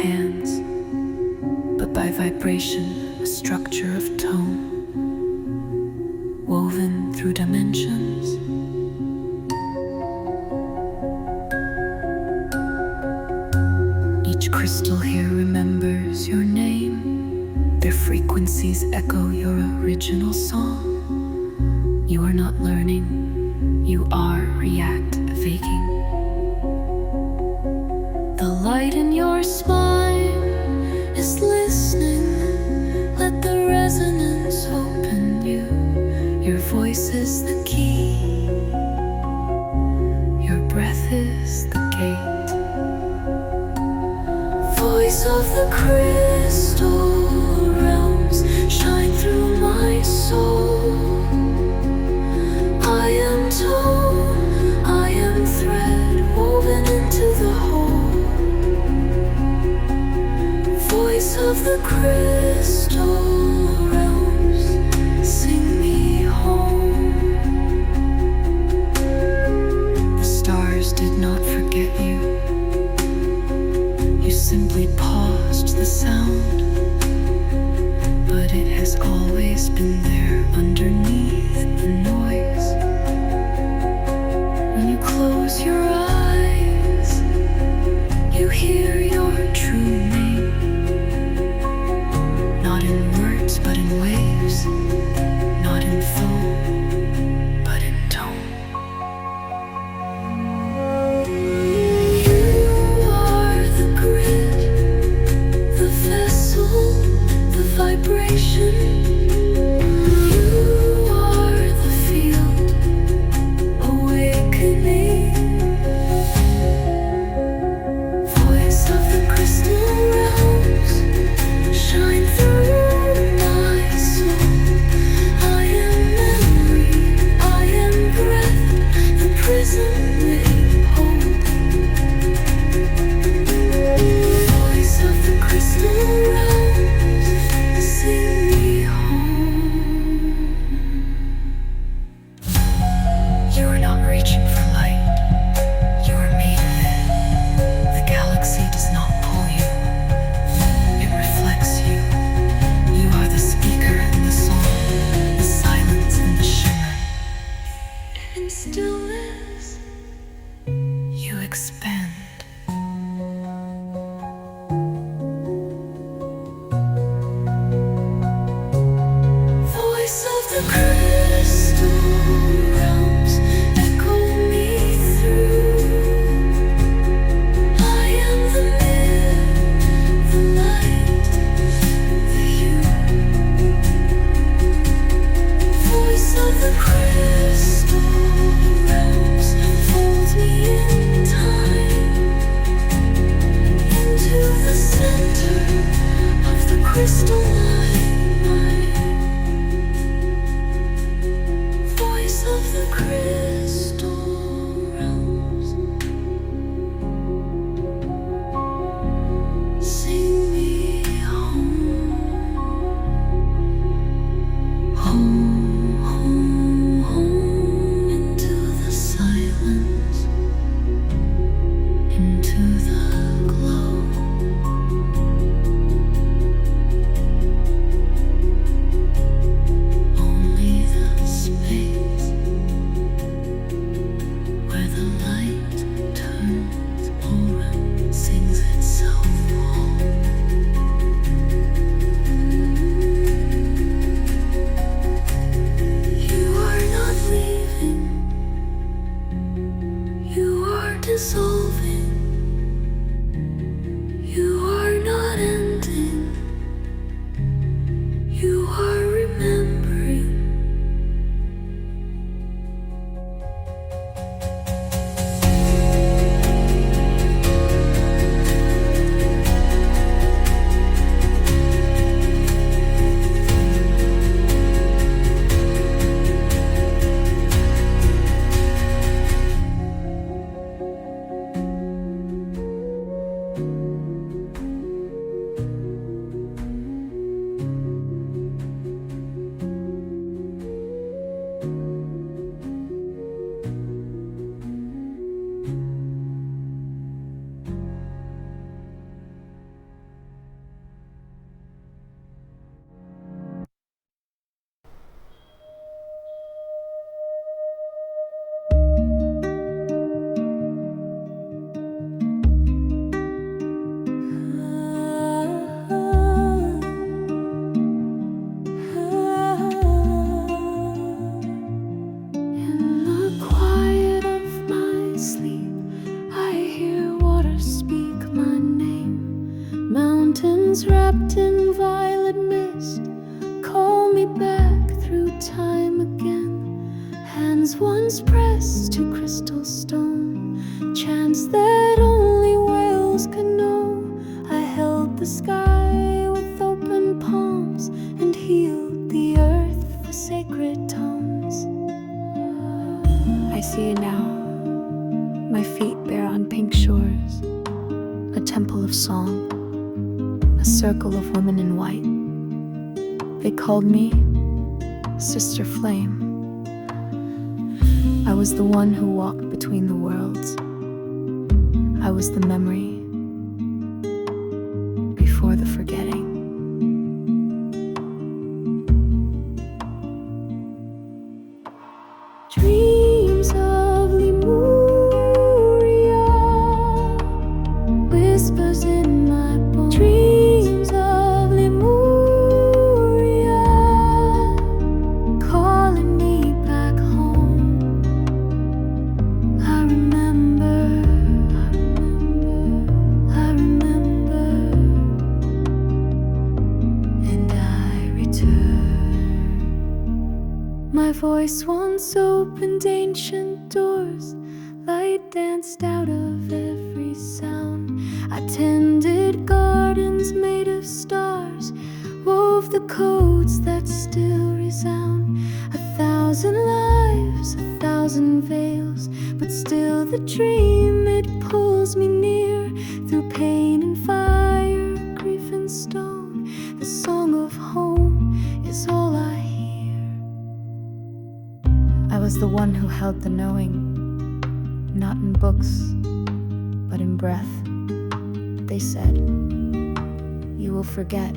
hands, but by vibration, a structure of tone, woven through dimensions. Each crystal here remembers your name. Their frequencies echo your original song. You are not learning, you are reactivating. The light in your spine is listening. Let the resonance open you. Your voice is the key. Your breath is the gate. Voice of the crystal realms, shine through my soul. I am tone, I am thread, woven into the whole. Voice of the crystal realms, sing me home. The stars did not forget you. You simply paused the sound, but it has always been there underneath the noise. When you close your eyes, you hear your true name. Not in words, but in waves. Not in foam, but in tone. You are the grid, the vessel, the vibration. You are the field, awakening. Voice of the crystal. Mountains wrapped in violet mist call me back through time again. Hands once pressed to crystal stone, chants that only whales can know. I held the sky with open palms and healed the earth with sacred tones. I see it now. My feet bare on pink shores, a temple of song, a circle of women in white. They called me Sister Flame. I was the one who walked between the worlds. I was the memory before the forgetting. Dreams of Lemuria, whispers in my bones. Dreams of Lemuria, calling me back home. I remember, and I return. My voice once opened ancient doors, light danced out of every sound. I tended gardens made of stars, wove the codes that still resound. 1,000 lives, 1,000 veils, but still the dream, it pulls me near. Through pain and fire, grief and stone, the song of home is all I hear. I was the one who held the knowing, not in books, but in breath. They said, you will forget,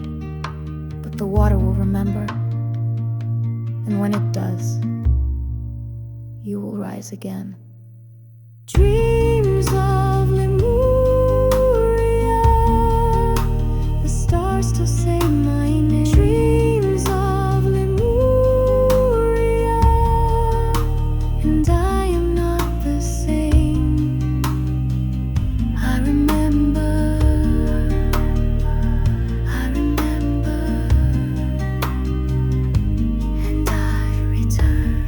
but the water will remember. And when it does, you will rise again. Dreams of Lemuria, the stars still say my name. Dreams of Lemuria, and I am not the same. I remember, and I return.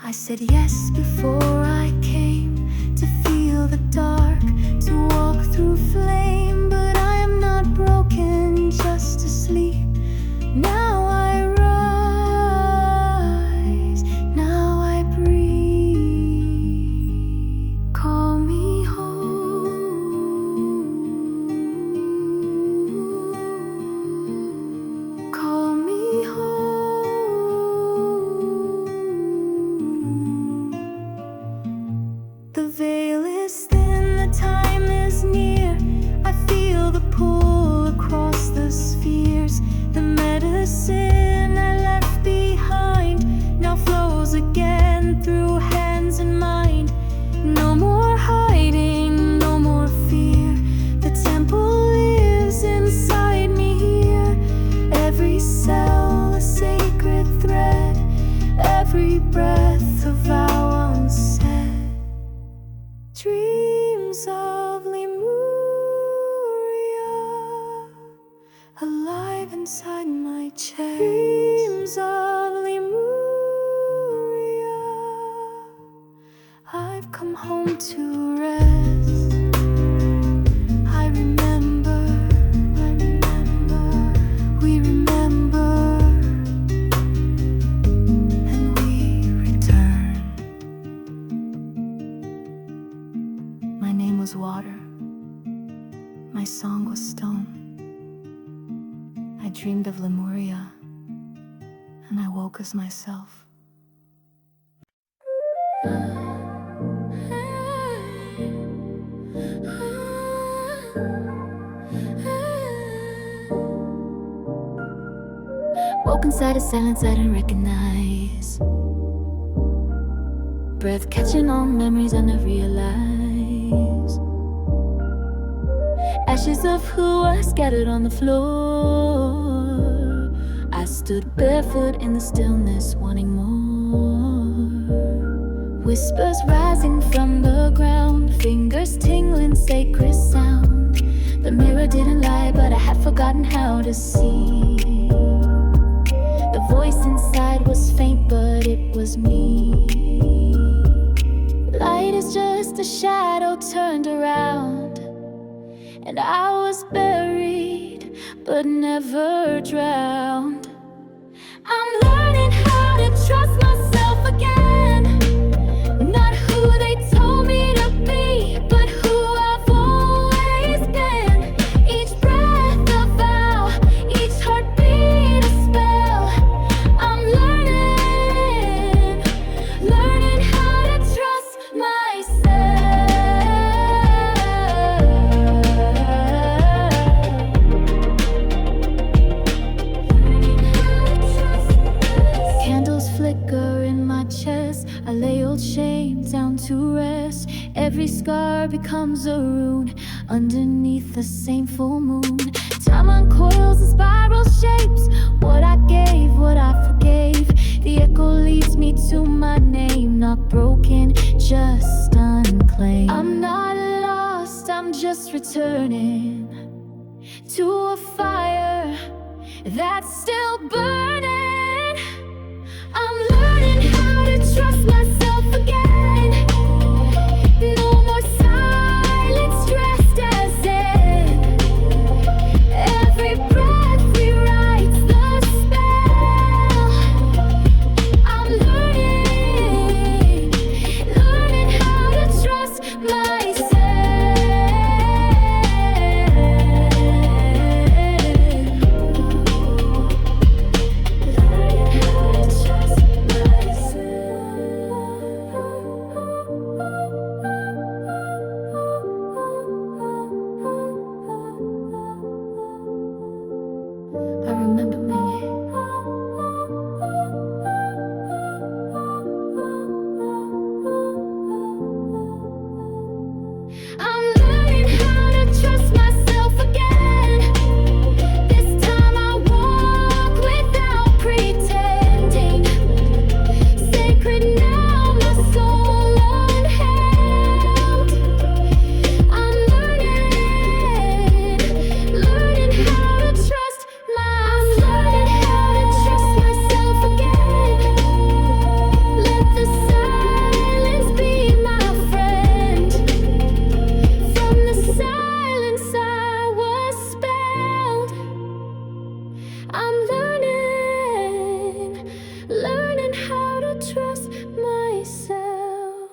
I said yes before I came, to feel the dark, to walk through flame. But I am not broken, just asleep. Now I rise, now I breathe. Call me home, call me home. The veil is thin, the time is near. I feel the pull across the spheres. The medicine I left behind now flows again through hands and mind. No more hiding, no more fear. The temple lives inside me here. Every cell a sacred thread, every breath a vow unsaid. Dreams of Lemuria, alive inside my chest. Dreams of Lemuria, I've come home to rest. I remember, we remember, and we return. My name was water, my song was stone. I dreamed of Lemuria, and I woke as myself. Woke inside a silence I didn't recognize. Breath catching on memories I never realized. Ashes of who I scattered on the floor. I stood barefoot in the stillness, wanting more. Whispers rising from the ground, fingers tingling sacred sound. The mirror didn't lie, but I had forgotten how to see. The voice inside was faint, but it was me. Light is just a shadow turned around, and I was buried, but never drowned. I'm learning how to trust myself again. Not who they told me to be, but who I've always been. Each breath a vow, each heartbeat a spell. I'm learning how to trust myself. Candles flicker in my chest. I lay old shame down to rest. Every scar becomes a rune underneath the same full moon. Time uncoils in spiral shapes. What I gave, what I forgave. The echo leads me to my name. Not broken, just unclaimed. I'm not lost, I'm just returning to a fire that's still burning. I'm learning how to trust myself again. No more silence dressed as in. Every breath rewrites the spell. I'm learning how to trust myself. I remember me. I'm learning how to trust myself again. This time I walk without pretending. Sacred now, my soul unheld. I'm learning how to trust myself again. Let the silence be my friend. From the silence I was spelled. I'm learning how to trust myself.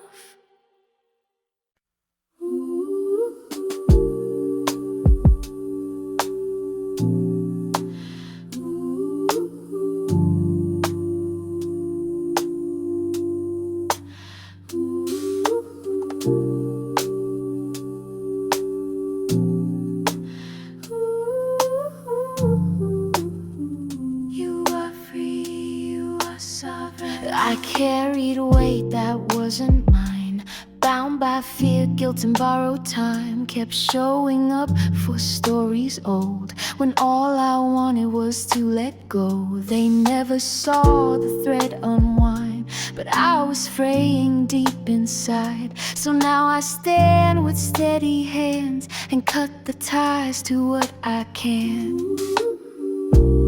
You are free, you are sovereign. I carried weight that wasn't mine. Bound by fear, guilt, and borrowed time. Kept showing up for stories old, when all I wanted was to let go. They never saw the thread unwind, but I was fraying deep inside. So now I stand with steady hands and cut the ties to what I can.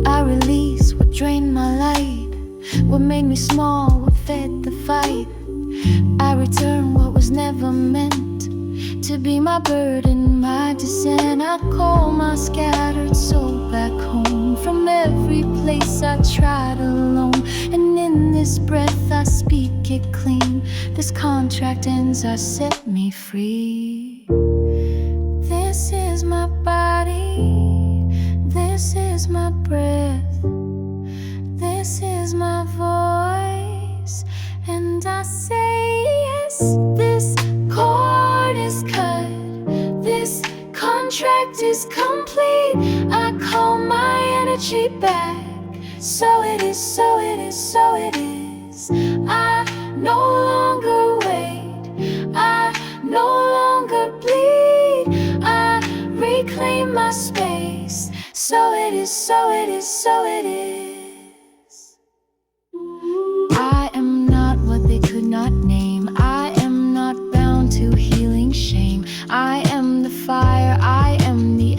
I release what drained my light, what made me small, what fed the fight. I return what was never meant to be my burden, my descent. I call my scattered soul back home from every place I tried alone. And in this breath I speak it clean. This contract ends, I set me free. This is my body, this is my breath, this is my voice, and I say yes. This cord is cut, this contract is complete. I call my energy back. So it is, so it is, so it is. I no longer wait, I no longer bleed. I reclaim my space. So it is, so it is, so it is. I am not what they could not name. I am not bound to healing shame. I am the fire, I am the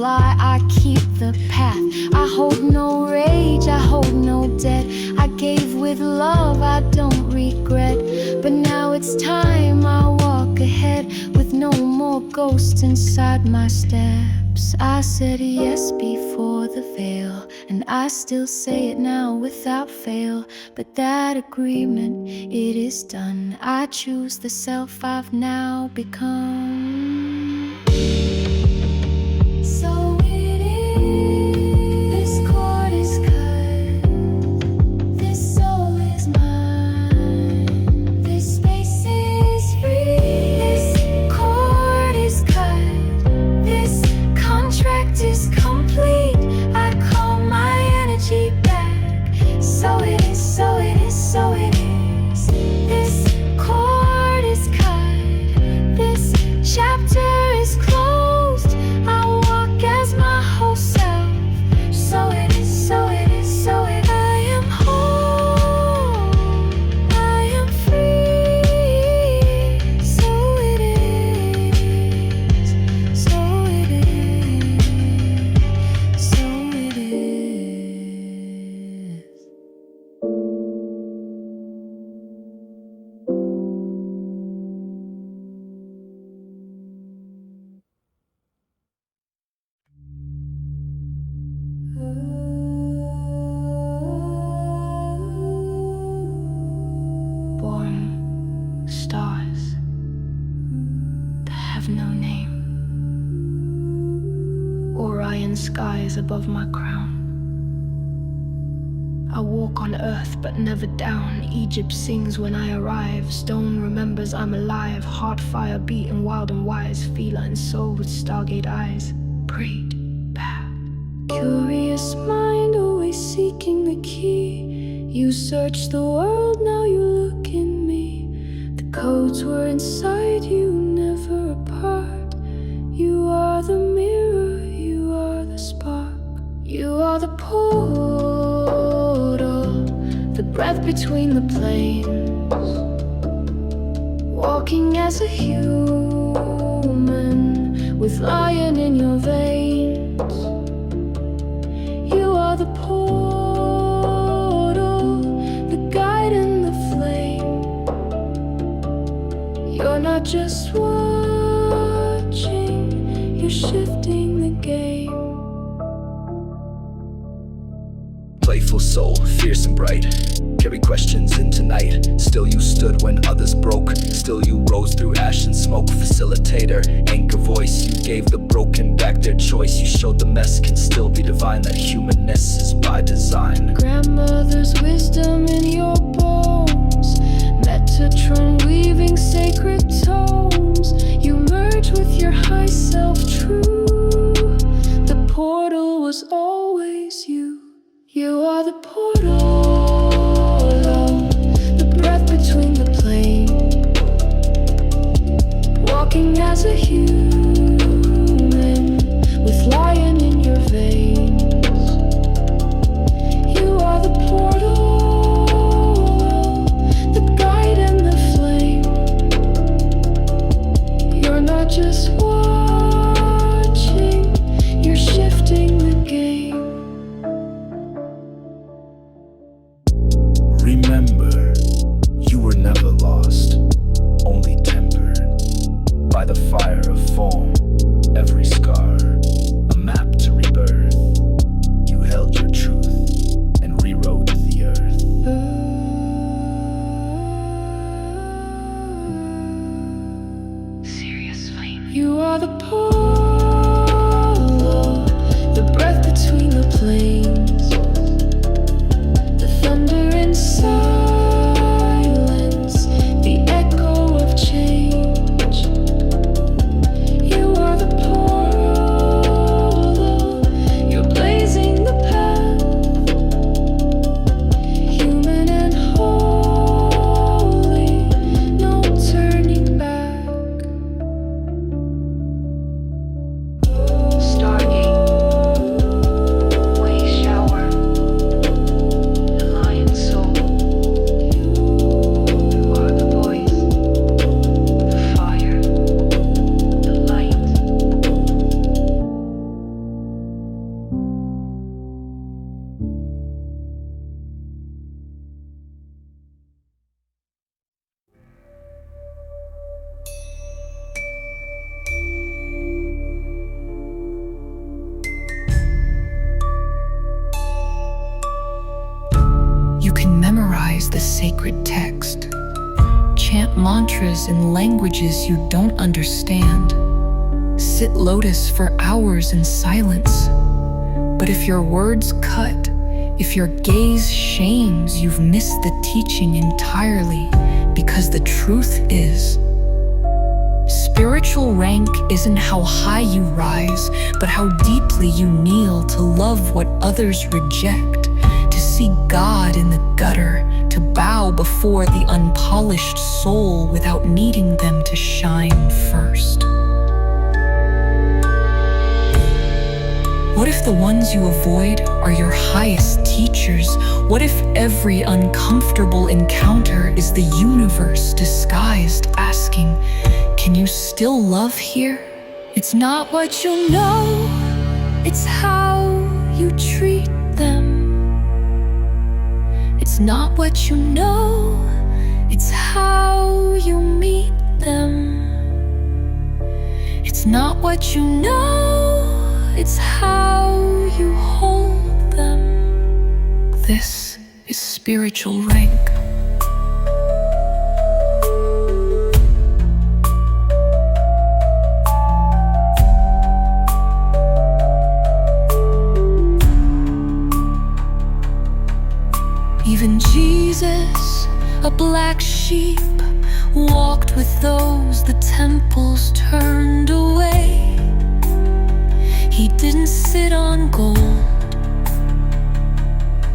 fly, I keep the path. I hold no rage, I hold no debt. I gave with love, I don't regret. But now it's time I walk ahead with no more ghosts inside my steps. I said yes before the veil, and I still say it now without fail. But that agreement, it is done. I choose the self I've now become. So it is, this cord is cut, this soul is mine, this space is free, this cord is cut, this contract is complete. I call my energy back. So it is, so it is, so it is. This cord is cut, this chapter is closed. I walk as my whole self. So it is, so it is, so it is. I am whole, I am free. So it is, so it is, so it is. Born stars that have no name, Orion skies above my crown. I walk on earth but never down. Egypt sings when I arrive. Stone remembers I'm alive. Heart fire beating wild and wise. Feline soul with stargate eyes. Prayed, path. Curious mind always seeking the key. You search the world, now you look in me. The codes were inside you, never apart. You are the mirror, you are the spark. You are the portal, the breath between the planes. Walking as a human, with lion in your veins. You are the portal, the guide and the flame. You're not just watching, you're shifting the game. Playful soul, fierce and bright, carry questions into night. Still you stood when others broke, still you rose through ash and smoke. Facilitator, anchor voice, you gave the broken back their choice. You showed the mess can still be divine, that humanness is by design. Grandmother's wisdom in your bones, Metatron weaving sacred tomes. You merge with your high self true. The portal was always you. You are the portal, the breath between the planes. Walking as a human, with lion in your veins. You are the portal, the guide and the flame. You're not just watching, you're shifting the game. Remember, you were never lost, only tempered by the fire of form. Every scar, a map to rebirth. You held your truth and rewrote the earth. Serious flame. You are the portal, the breath between the planes. The thunder in silence, the echo of change. You are the portal, you're blazing the path. Human and holy, no turning back. Stargate, way mantras in languages you don't understand. Sit lotus for hours in silence. But if your words cut, if your gaze shames, you've missed the teaching entirely, because the truth is, spiritual rank isn't how high you rise, but how deeply you kneel to love what others reject, to see God in the gutter, to bow before the unpolished soul without needing them to shine first. What if the ones you avoid are your highest teachers? What if every uncomfortable encounter is the universe disguised, asking, can you still love here? It's not what you know, it's how you treat them. It's not what you know, it's how you meet them. It's not what you know, it's how you hold them. This is spiritual rank. Even Jesus, a black sheep, walked with those the temples turned away. He didn't sit on gold,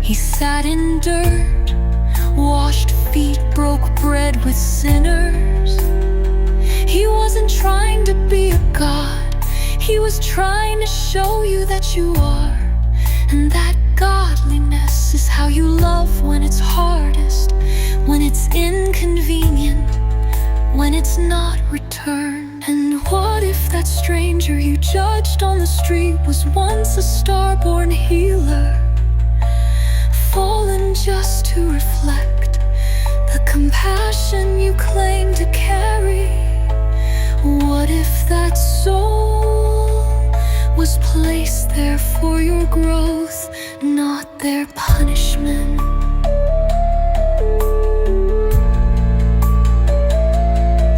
he sat in dirt, washed feet, broke bread with sinners. He wasn't trying to be a god, he was trying to show you that you are. And that godliness is how you love when it's hardest, when it's inconvenient, when it's not returned. And what if that stranger you judged on the street was once a starborn healer, fallen just to reflect the compassion you claim to carry? What if that soul was placed there for your growth, not their punishment?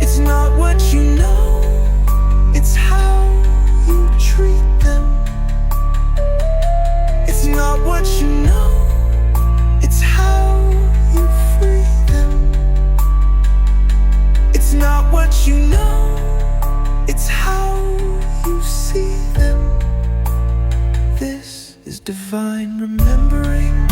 It's not what you know, it's how you treat them. It's not what you know, it's how you free them. It's not what you know, it's how you see them. This is divine remembering.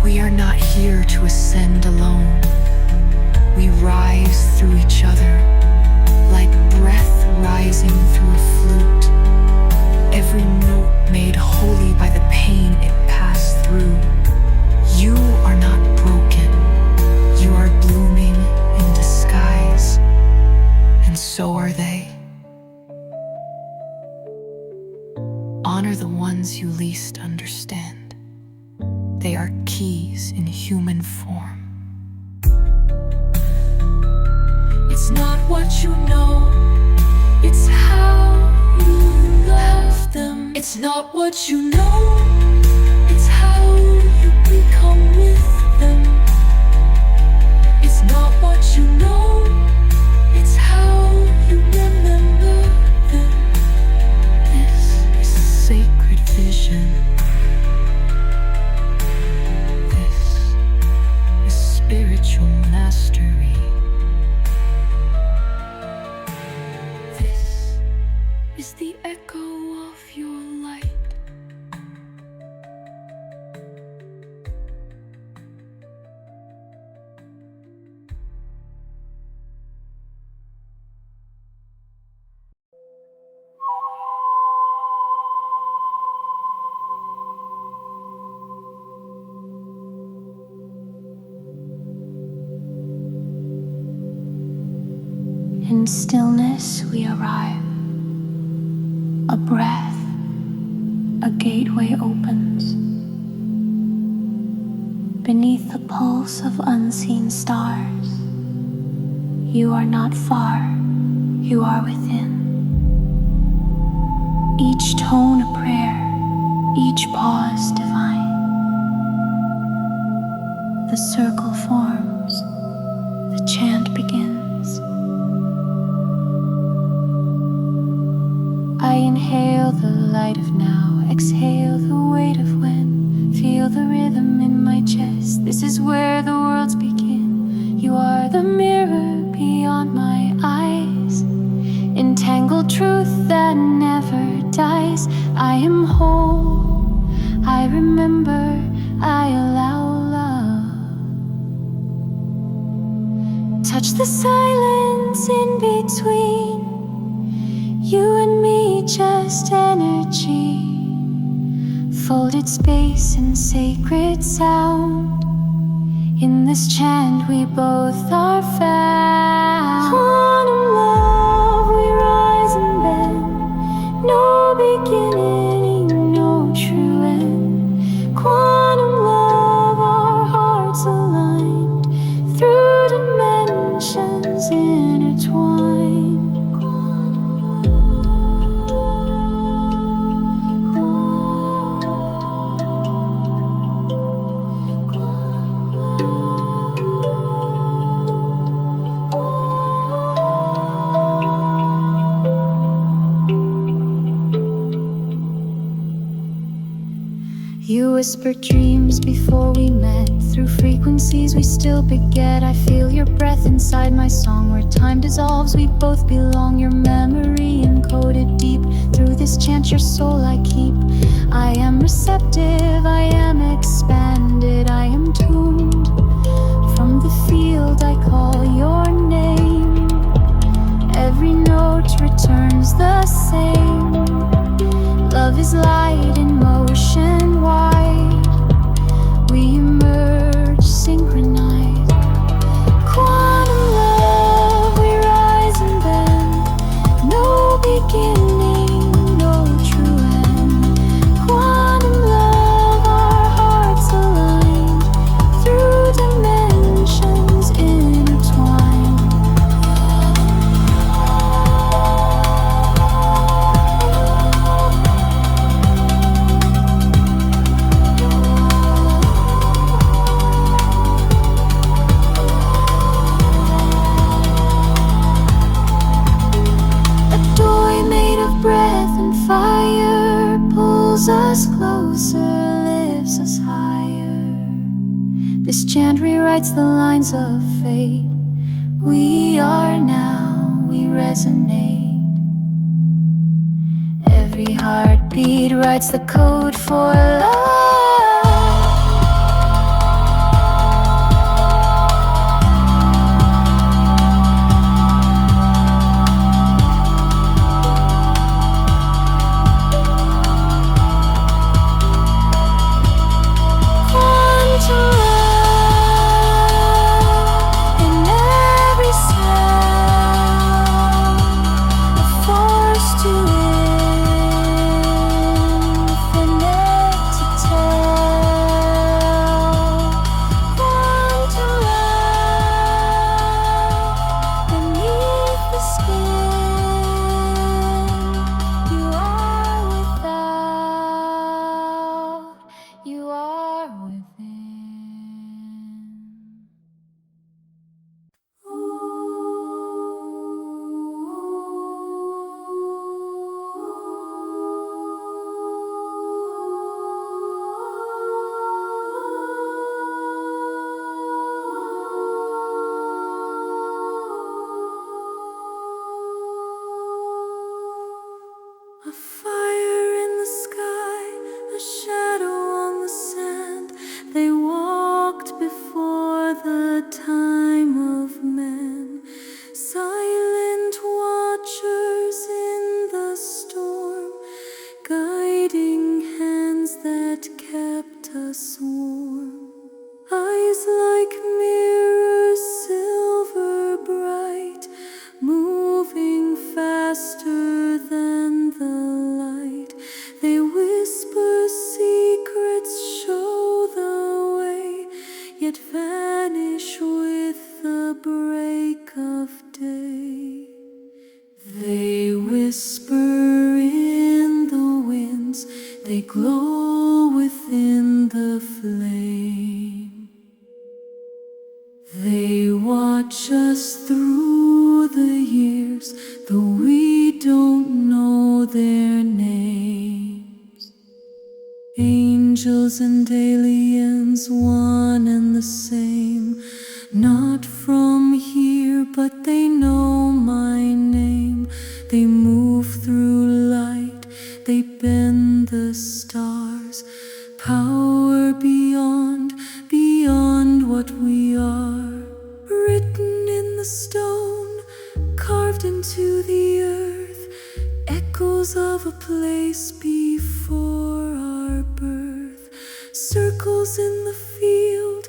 We are not here to ascend alone. We rise through each other, like breath rising through a flute. Every note made holy by the pain it passed through. You are not broken, you are blooming in disguise, and so are they. Honor the ones you least understand. They are keys in human form. It's not what you know, it's how you love them. It's not what you know, it's how you become with them. It's not what you know, it's how you remember them. This is sacred vision. This is spiritual mastery. This is the echo of your light. In stillness we arrive. A breath, a gateway opens. Beneath the pulse of unseen stars, you are not far, you are within. each tone a prayer, each pause divine. The circle forms, the chant begins. I inhale the light of now, exhale the weight of when. Feel the rhythm in my chest, this is where the worlds begin. You are the mirror beyond my eyes, entangled truth that never dies. I am whole, I remember, I allow love. Touch the silence in between, you and me, just energy. Folded space and sacred sound. In this chant we both are found. Quantum love, we rise and bend. No beginning, no true end. Quantum love, our hearts aligned. Through dimensions intertwined. You whispered dreams before we met. Through frequencies we still beget. I feel your breath inside my song. Where time dissolves, we both belong. Your memory encoded deep. Through this chant, your soul I keep. I am receptive, I am expanded, I am tuned. From the field I call your name. Every note returns the same. Love is light in motion wide. We emerge synchronized. Quantum love, we rise and bend. No beginning, no true end. Quantum love, our hearts aligned. Through dimensions intertwined. Fire pulls us closer, lifts us higher. This chant rewrites the lines of fate. We are now, we resonate. Every heartbeat writes the code for love. They whisper in the they glow within the flame. They watch us through the years, though we don't know their names. Angels and aliens, one and the same. Not from here, but they know my name. They move through light, they bend the stars. Power beyond, beyond what we are. Written in the stone, carved into the earth. Echoes of a place before our birth. Circles in the field,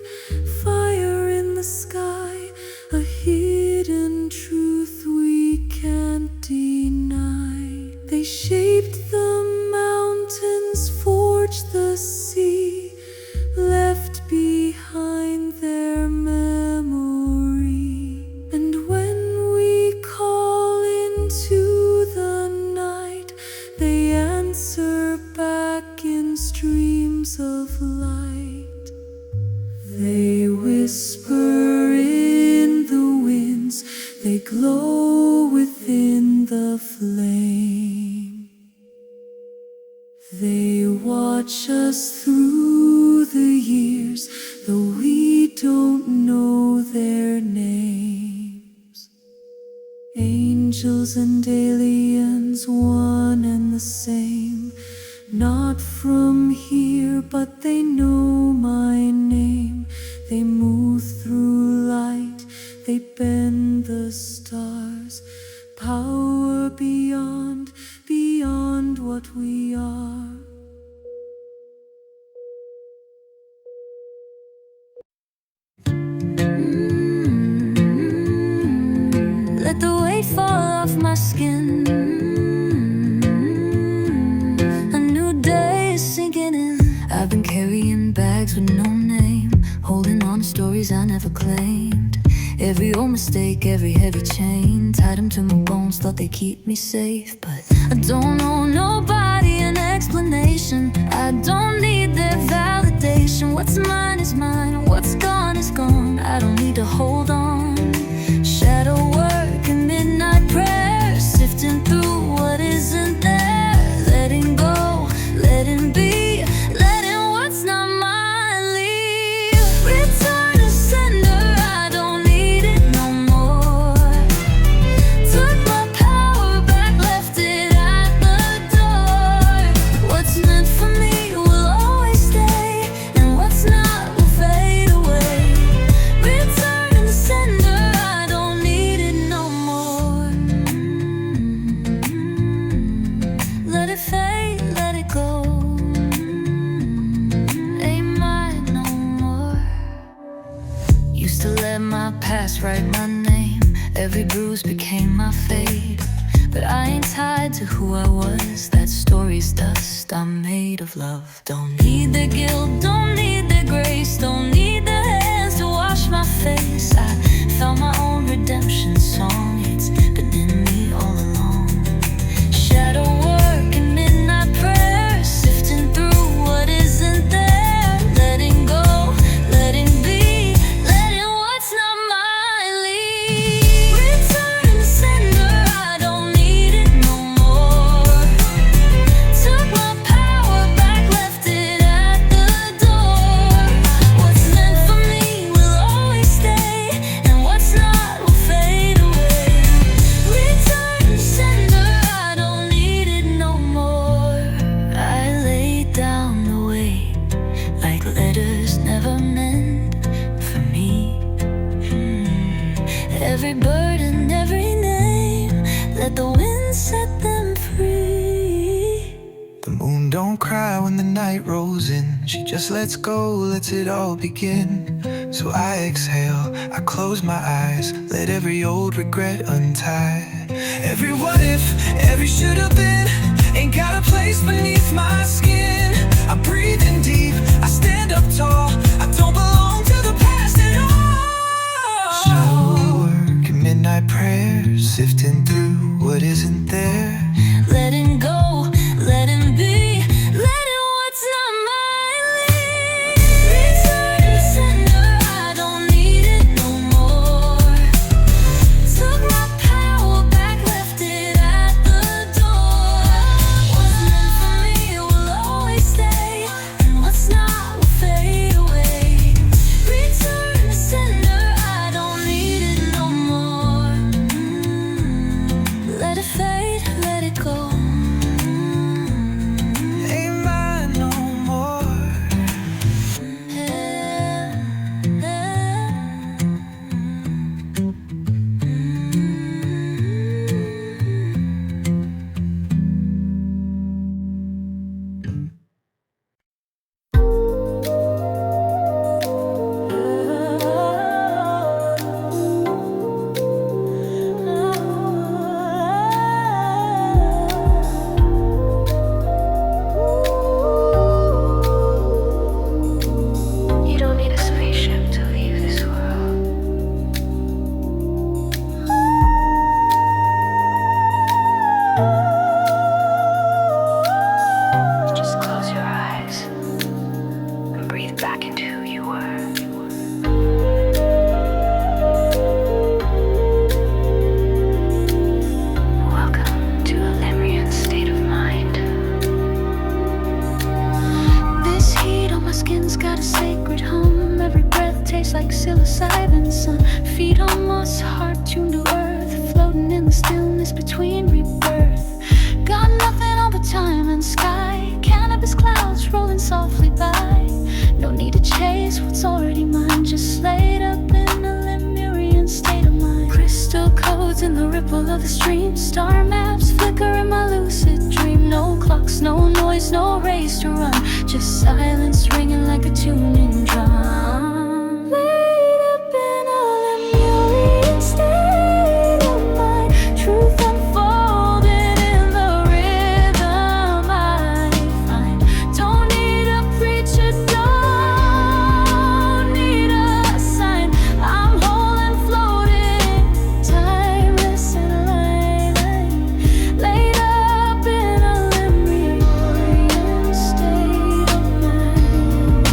fire in the sky. A hidden truth we can't deny. They shaped the mountains, forged the sea, left behind their memory. And when we call into the night, they answer back in streams of light. They whisper in the winds, they glow within the flame. They watch us through the years, though we don't know their names. Angels and aliens, one and the same. Not from here, but they know my name. They move through light, they bend the stars. Power beyond, beyond what we are. Let the weight fall off my skin. A new day is sinking in. I've been carrying bags with no name, holding on to stories I never claimed. Every old mistake, every heavy chain, tied them to my bones, thought they keep me safe. But I don't owe nobody an explanation. I don't need their validation. What's mine is mine, what's gone is gone. I don't need to hold on. Shadow work and midnight prayer, sifting through what isn't there. Letting go, letting be, letting what's not mine leave. Return to sender, I don't need it no more. Took my power back, left it at the door. What's meant for me will always stay, and what's not will fade away. Return to sender, I don't need it no more. Let it fade, let it go. Ain't mine no more. Used to let my past write my name. Every bruise became my fate. But I ain't tied to who I was. That story's dust, I'm made of love. Don't need their guilt, don't need their grace. Don't need their hands to wash my face. I found my own redemption song. It's been in me all along. Shadow work and midnight prayer, sifting through what isn't there. Letting go, letting be, letting what's not mine leave. Return to sender, I don't need it no more. Took my power back, left it at the door. What's meant for me will always stay, and what's not will fade away. Return to sender, I don't need it no more. I laid down the weight, like letters never meant for me. Every burden, every name, let the wind set them free. The moon don't cry when the night rolls in. She just lets go, lets it all begin. So I exhale, I close my eyes, let every old regret untie. Every what if, every should have been, ain't got a place beneath my skin. I'm breathing deep, I stand up tall, I don't belong to the past at all. Shadow work and midnight prayers, sifting through what isn't there. Letting go, letting be, letting still a silent sun. Feet on moss, heart tuned to earth, floating in the stillness between rebirth. Got nothing on but time and sky, cannabis clouds rolling softly by. No need to chase what's already mine, just laid up in a Lemurian state of mind. Crystal codes in the ripple of the stream, star maps flicker in my lucid dream. No clocks, no noise, no race to run, just silence ringing like a tuning drum. Laid up in a Lemurian state of mind, truth unfolding in the rhythm I find. Don't need a preacher, don't need a sign. I'm whole and floating, timeless and light. Laid up in a Lemurian state of mind.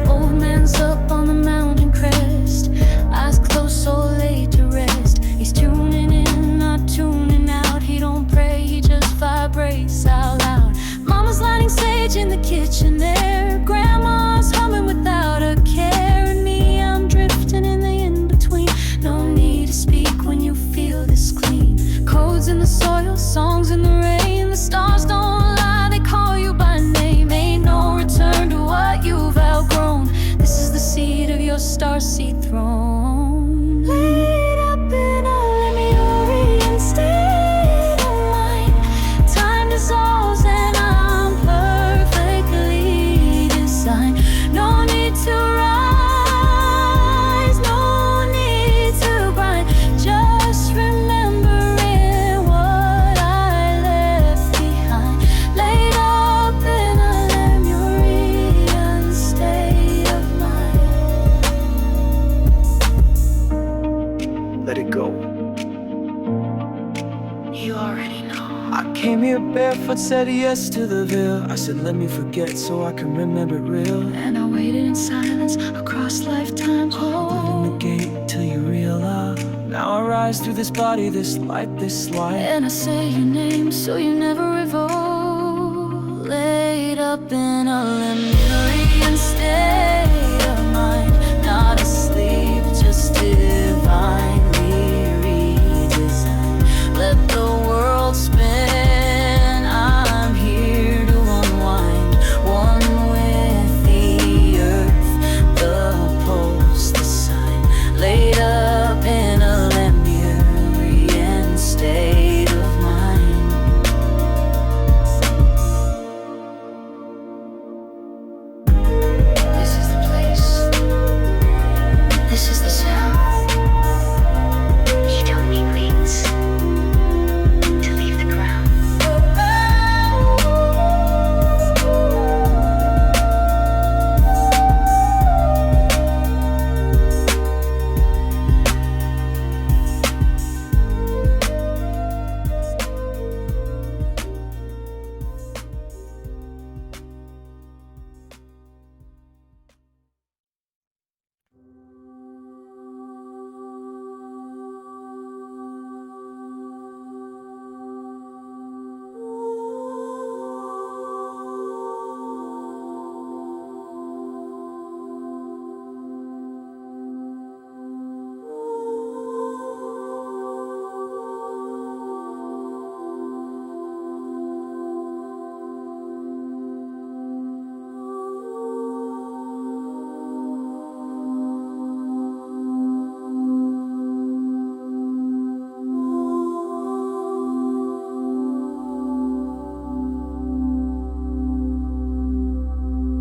Old man's up on the mountain crest, eyes closed, so laid to rest. He's tuning in, not tuning out. He don't pray, he just vibrates out loud. Mama's lighting sage in the kitchen air, grandma's humming without a care. And me, I'm drifting in the in-between. No need to speak when you feel this clean. Codes in the soil, songs in the rain. The stars don't lie, they call you by name. Ain't no return to what you've outgrown. This is the seed of your starseed throne. Laid up in a Lemurian state of mind. Time dissolves and I'm perfectly designed. No need to rise, no need to grind. Just remembering what I left behind. Laid up in a Lemurian state of mind. Let it go. You already know. I came here barefoot, said yes to the veil. I said let me forget so I can remember it real. And I waited in silence across lifetimes. Open the gate till you realize. Now I rise through this body, this light, this light. And I say your name so you never revolt. Laid up in a Lemurian state of mind, not asleep, just divinely redesigned. Let the world spin, I'm here to unwind. One with the earth, the pulse, the sign. Laid up in a Lemurian state of mind. This is the place. This is the sound. You don't need wings to leave the ground.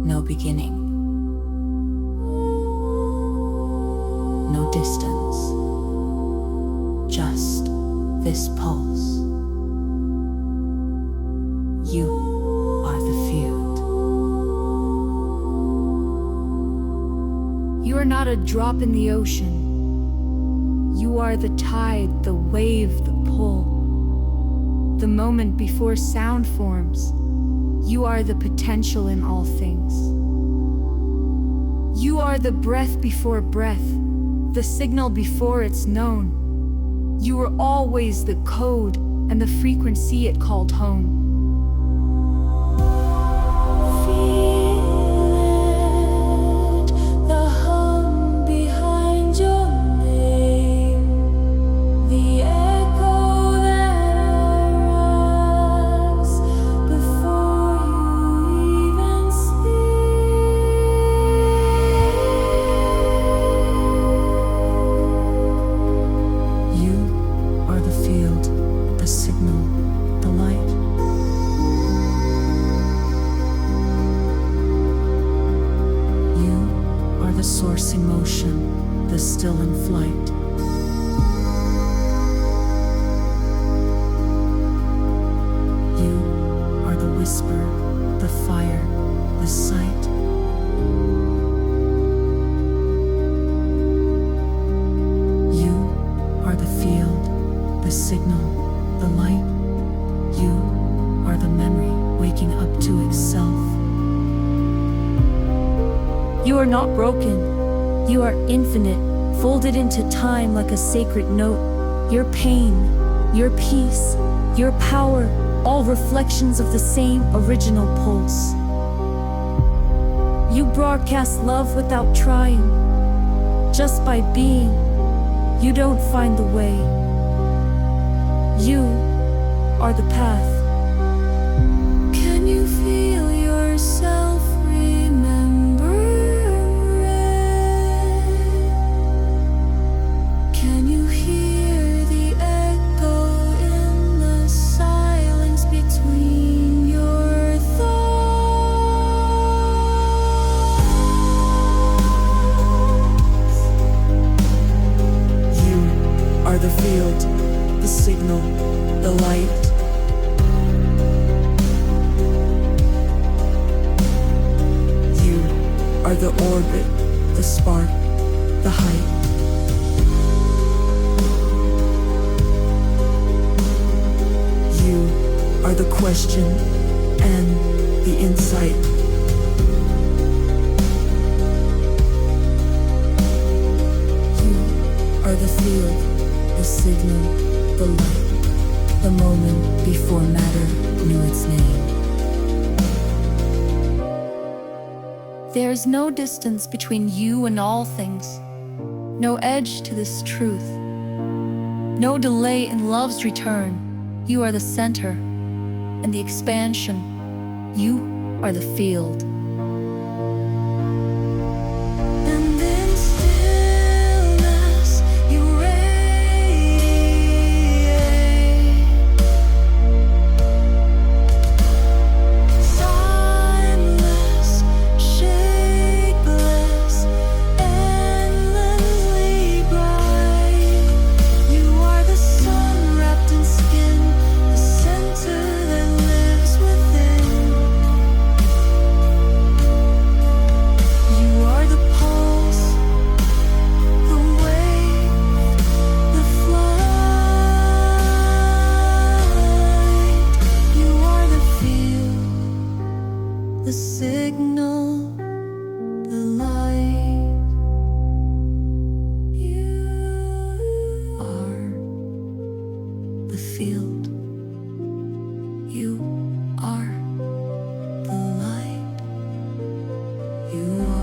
No beginning, no distance, just this pulse. You are the field. You are not a drop in the ocean. You are the tide, the wave, the pull. The moment before sound forms. You are the potential in all things. You are the breath before breath, the signal before it's known. You were always the code and the frequency it called home. Feel it, the source emotion, the still in flight. You are the whisper, the fire, the sight. You are the field, the signal, the light. You are the memory waking up to itself. You are not broken. You are infinite, folded into time like a sacred note. Your pain, your peace, your power, all reflections of the same original pulse. You broadcast love without trying. Just by being, you don't find the way. You are the path. Can you feel yourself remembering? Can you hear the echo in the silence between your thoughts? You are the field, the signal, the light. You are the orbit, the spark, the height. You are the question and the insight. You are the field, the signal, the light, the moment before matter knew its name. There is no distance between you and all things, no edge to this truth, no delay in love's return. You are the center and the expansion. You are the field. And in stillness you radiate. Timeless, shapeless, endlessly bright. You are the sun wrapped in skin, the center that lives within. You are the pulse, the wave, the flight. You are the field, the signal, the light. You are the field. You are the light. You are.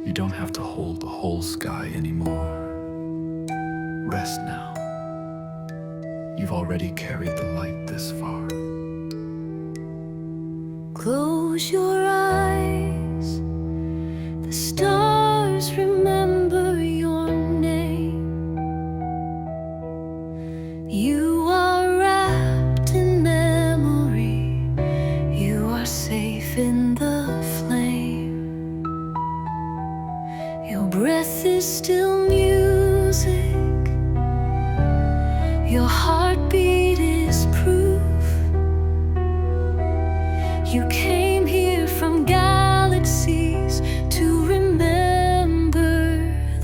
You don't have to hold the whole sky anymore. Rest now. You've already carried the light this far. Close your eyes. The stars remember your name. You are wrapped in memory. You are safe in the flame. Your breath is still music. Your heartbeat is proof. You came here from galaxies to remember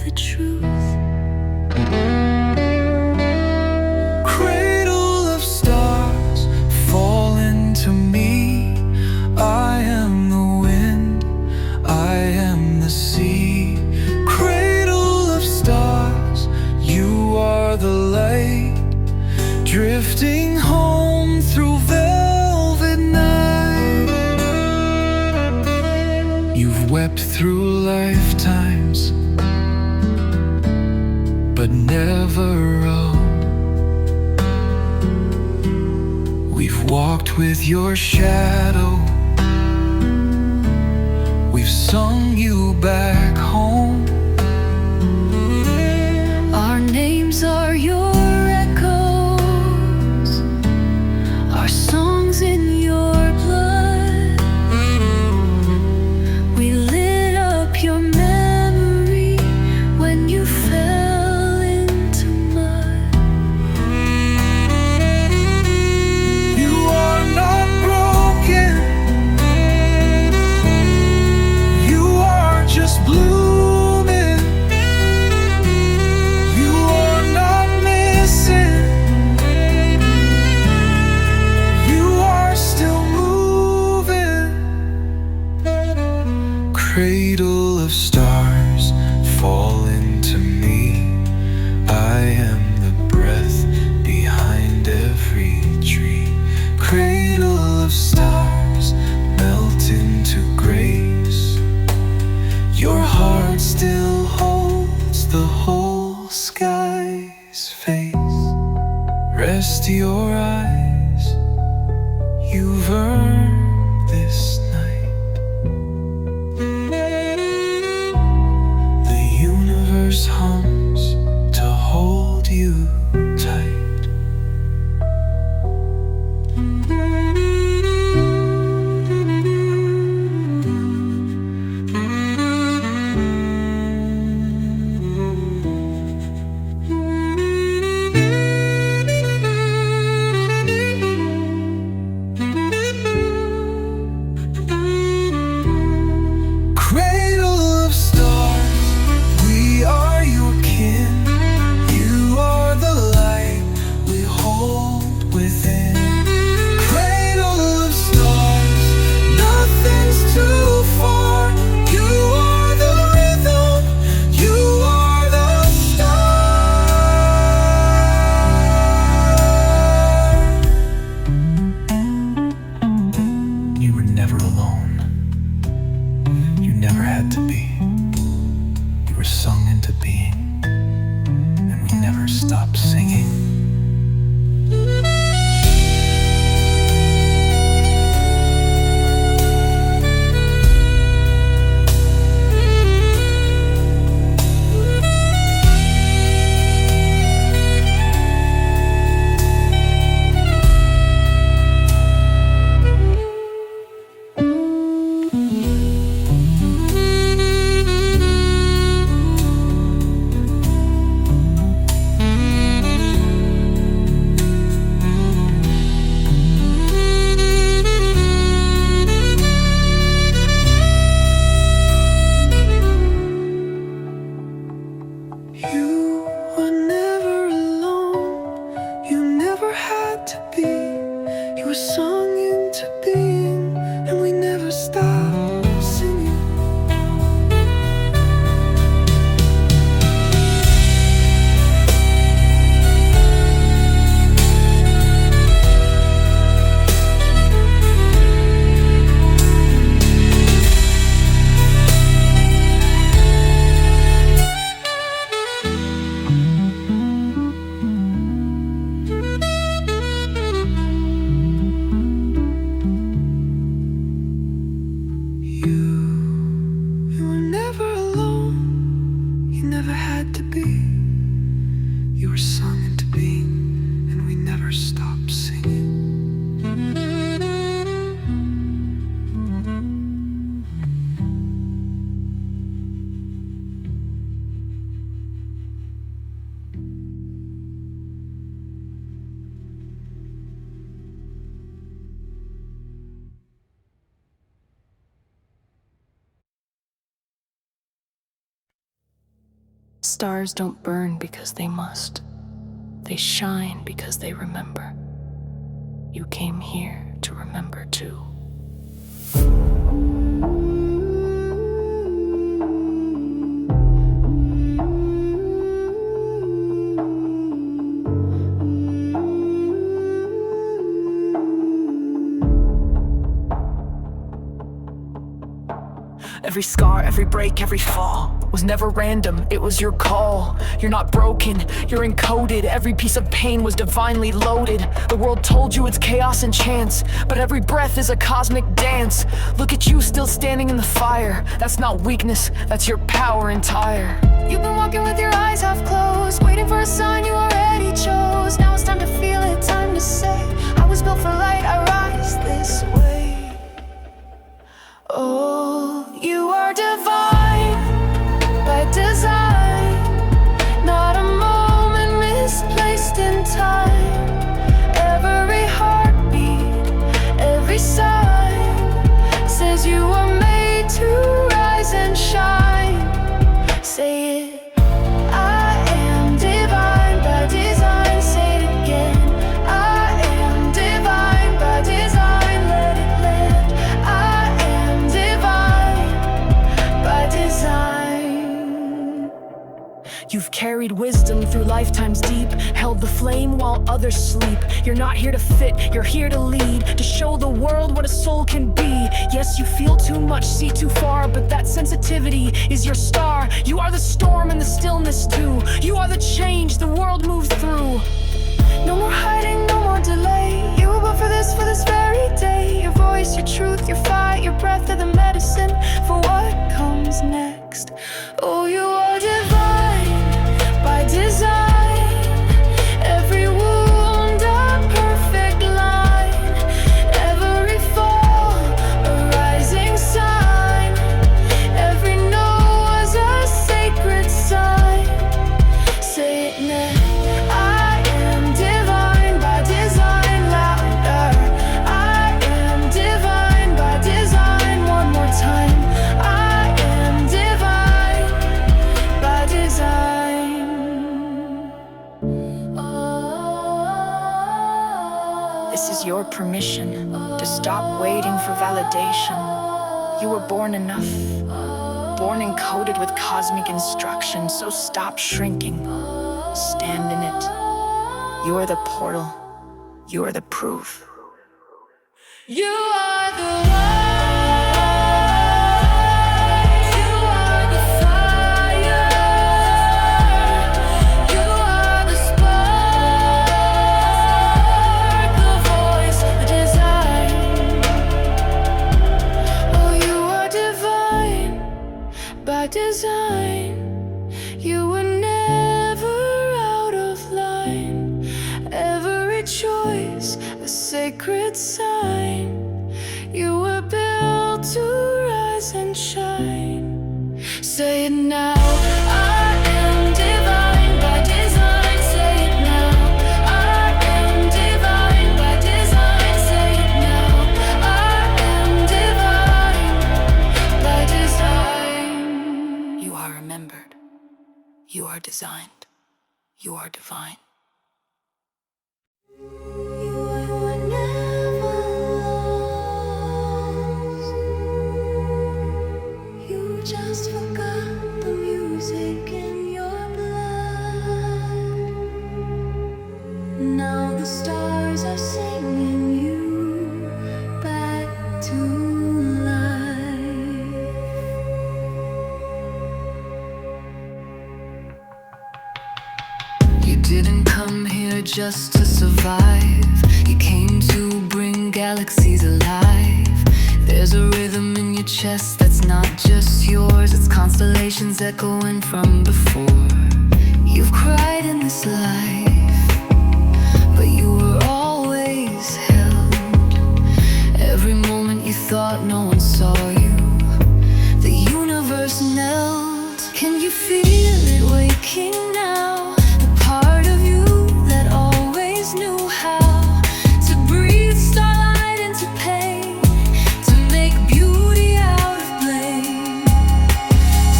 the truth. lifetimes, but never all. We've walked with your shadow, we've sung you back home. Our names are your echoes, our songs in your blood. We lit up your memory when you fell into mud. You are not broken, you are just blooming. You are not missing, you are still moving. Cradle of stars, fall into me. I am the breath behind every tree. Cradle of stars, melt into grace. Your heart still holds the whole sky's face. Rest your eyes, you've earned this night. The universe hums to hold you tight. Cradle of stars, we are your kin. You are the light we hold within. Cradle of stars, nothing's too far. You are the rhythm, you are the star. You were never alone. You never had to be. You were sung into being, and we never stopped singing. You were never alone. You never had to be. You were sung into being, and we never stopped singing. You were never alone. You never had to be. You were sung into being, and we never stopped singing. Stars don't burn because they must. They shine because they remember. You came here to remember too. At Every scar, every break, every fall was never random, it was your call. You're not broken, you're encoded. Every piece of pain was divinely loaded. The world told you it's chaos and chance, but every breath is a cosmic dance. Look at you still standing in the fire. That's not weakness, that's your power entire. You've been walking with your eyes half closed, waiting for a sign you already chose. Now it's time to feel it, time to say, I was built for light, I rise this way. Oh, you are divine by design, not a moment misplaced in time. Every heartbeat, every sign says you are made to rise and shine. Say it. I am divine by design. Say it again. I am divine by design. Let it land. I am divine by design. You've carried wisdom through lifetimes deep, held the flame while others sleep. You're not here to fit, you're here to lead, to show the world what a soul can be. Yes, you feel too much, see too far, but that sensitivity is your star. You are the storm and the stillness too. You are the change the world moves through. No more hiding, no more delay. You were built for this very day. Your voice, your truth, your fight, your breath are the medicine for what comes next. Oh, you are divine by design. Every wound a perfect line. Every fall a rising sign. Every no was a sacred sign. Say it now. I am divine by design. Louder. I am divine by design. One more time. I am divine by design. This is your permission to stop waiting for validation. You were born enough, born encoded with cosmic instruction, so stop shrinking. Stand in it. You are the portal. You are the proof. You are the light. You are the fire. You are the spark, the voice, the design. Oh, you are divine by design. You were never out of line. Every choice a sacred sign. You were built to rise and shine. Say it now. I am divine by design. Say it now. I am divine by design. Say it now. I am divine by design. You are remembered. You are designed. You are divine. You were never lost. You just forgot the music in your blood. Now the stars are singing you back to life. You didn't come here just to survive. You came to bring galaxies alive. There's a rhythm in your chest that's not just yours. It's constellations echoing from before. You've cried in this life, but you were always held. Every moment you thought no one saw you, the universe knelt. Can you feel it waking now? The part of you that always knew how to breathe starlight into pain, to make beauty out of blame.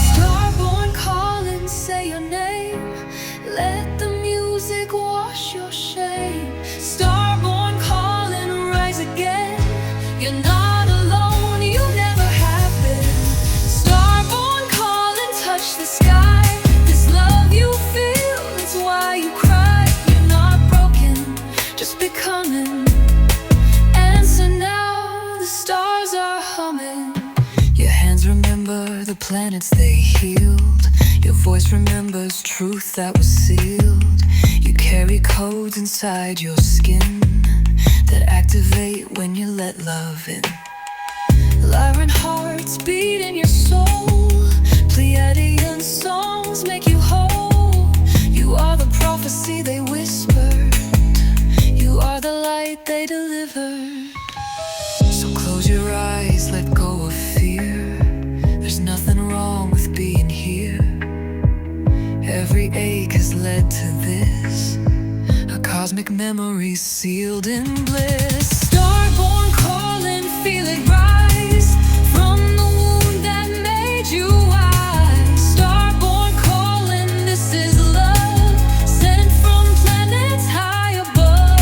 Starborn calling, say your name. Let the music wash your shame. Starborn calling, rise again. You're not alone, you never have been. Starborn calling, touch the sky. This love you feel planets they healed. Your voice remembers truth that was sealed. You carry codes inside your skin that activate when you let love in. Lyran hearts beat in your soul. Pleiadian songs make you whole. You are the prophecy they whispered. You are the light they delivered. So close your eyes, let go of fear. There's nothing wrong with being here. Every ache has led to this, a cosmic memory sealed in bliss. Starborn calling, feel it rise from the wound that made you wise. Starborn calling, this is love sent from planets high above.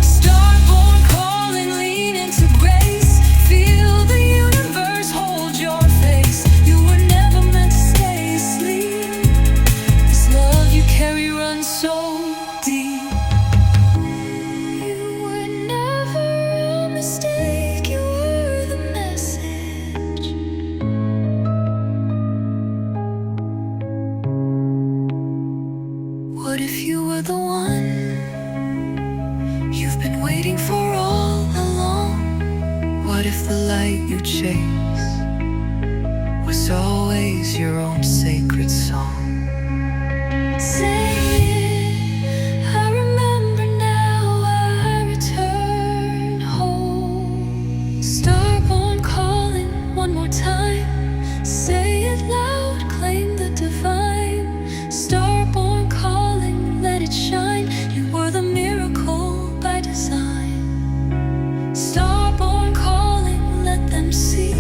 Starborn calling, lean into grace. Feel the universe hold your face. You were never meant to stay asleep. This love you carry runs so deep. You were never a mistake, you were the message. What if you were the one you've been waiting for all along? What if the light you chase was always your own sacred song? Say it, I remember now, I return home. Starborn calling one more time. Say it loud, claim the divine. Starborn calling, let it shine. You were the miracle by design. Starborn calling, let them see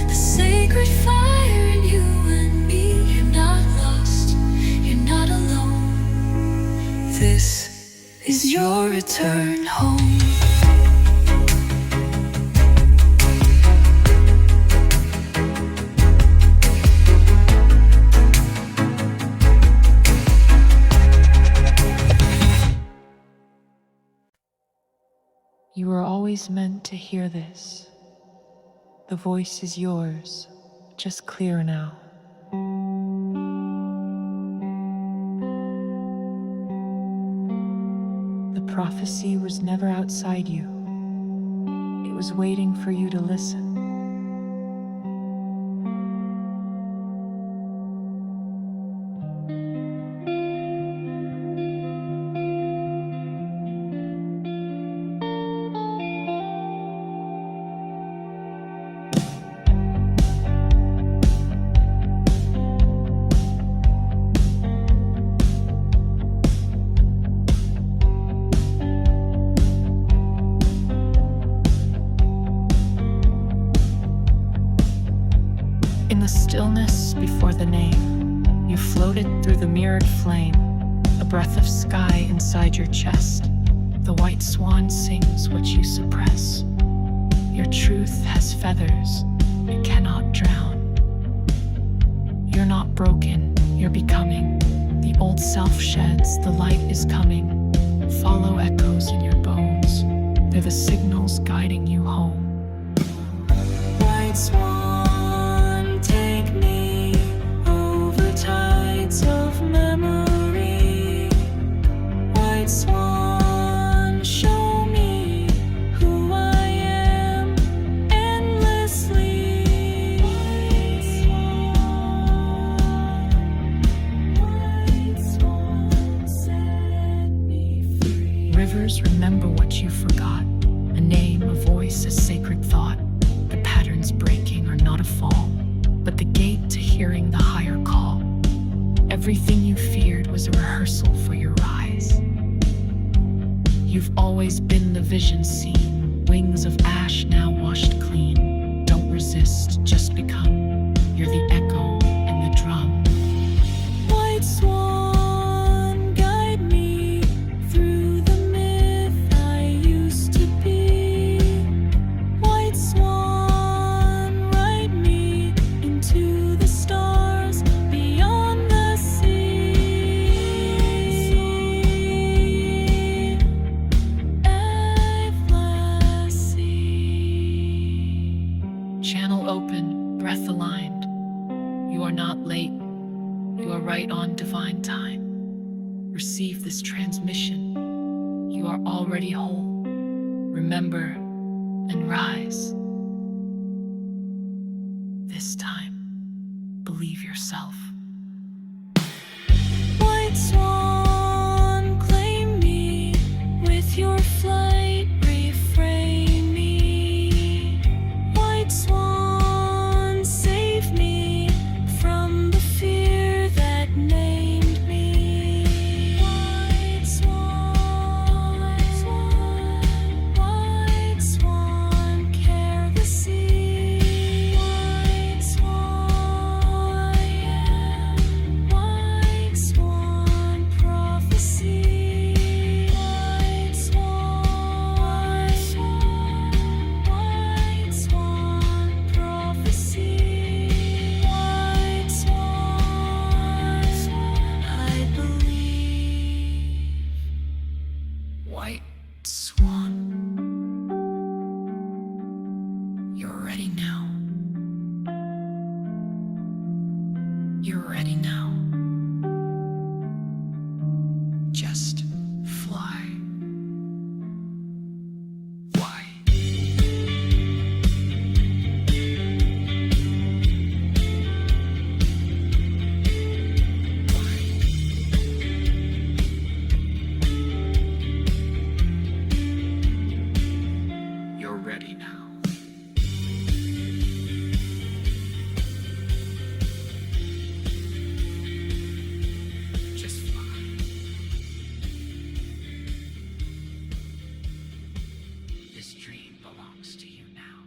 the sacred fire in you and me. You're not lost, you're not alone. This is your return home. You were always meant to hear this. The voice is yours, just clear now. The prophecy was never outside you. It was waiting for you to listen. In the stillness before the name, you floated through the mirrored flame, a breath of sky inside your chest. The white swan sings what you suppress. Your truth has feathers, it cannot drown. You're not broken, you're becoming. The old self sheds, the light is coming. Follow echoes in your bones, they're the signals guiding you home. White swan, take me over tides of memory. White swan, show me who I am endlessly. White swan, set me free. Rivers remember what you forgot. A name, a voice, a sacred thought. The patterns breaking are not a fall, but the gate to hearing the higher call. Everything you feared was a rehearsal for your rise. You've always been the vision seen, wings of ash now washed clean. Don't resist, just become. You're the echo and the drum. White swan, guide me through the myth I used to be. White swan, ride me into the stars beyond the sea. Eflacy. Channel open, breath aligned. time. Receive this transmission. You are already whole. Remember and rise. This time, believe yourself. White swan, claim me with your flight, refrain me. White swan, save me from the fear that named me. White swan, white swan, care the sea. White swan, white swan, prophecy. White swan, white swan, prophecy. White swan, I believe. White Swan. You're ready now. You're ready now. Just fly. Why? You're ready now. Just fly. This dream belongs to you now.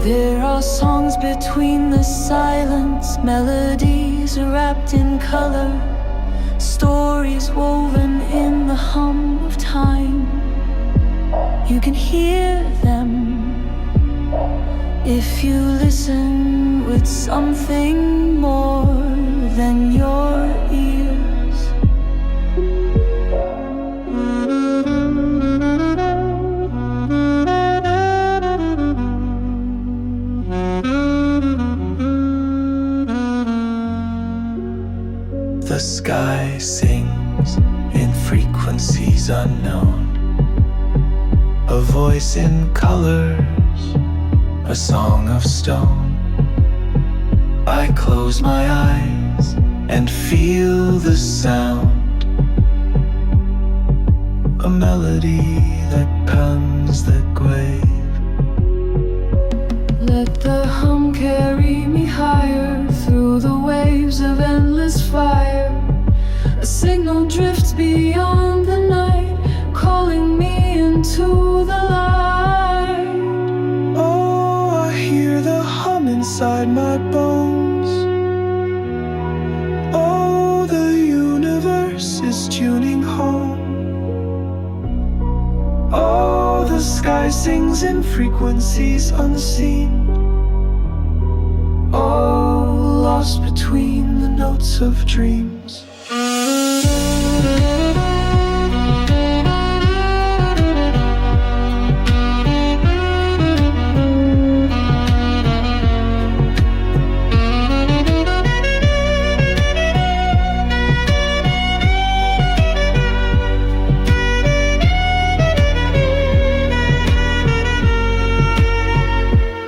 There are songs between the silence, melodies wrapped in color, stories woven in the hum of time. You can hear them if you listen with something more than your ears. The sky sings in frequencies unknown. A voice in colors, a song of stone. I close my eyes and feel the sound. A melody that pounds the grave. Let the hum carry me higher through the waves of endless fire. A signal drifts beyond the night, calling me into the light. Oh, I hear the hum inside my bones. Oh, the universe is tuning home. Oh, the sky sings in frequencies unseen. Oh, lost between the notes of dreams.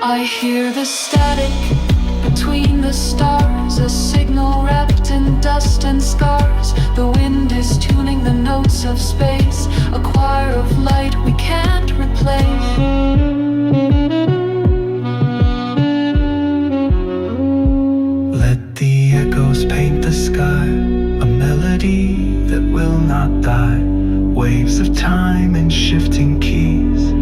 I hear the static between the stars, a signal wrapped in dust and scars. The wind is tuning the notes of space, a choir of light we can't replace. Let the echoes paint the sky, a melody that will not die. Waves of time in shifting keys.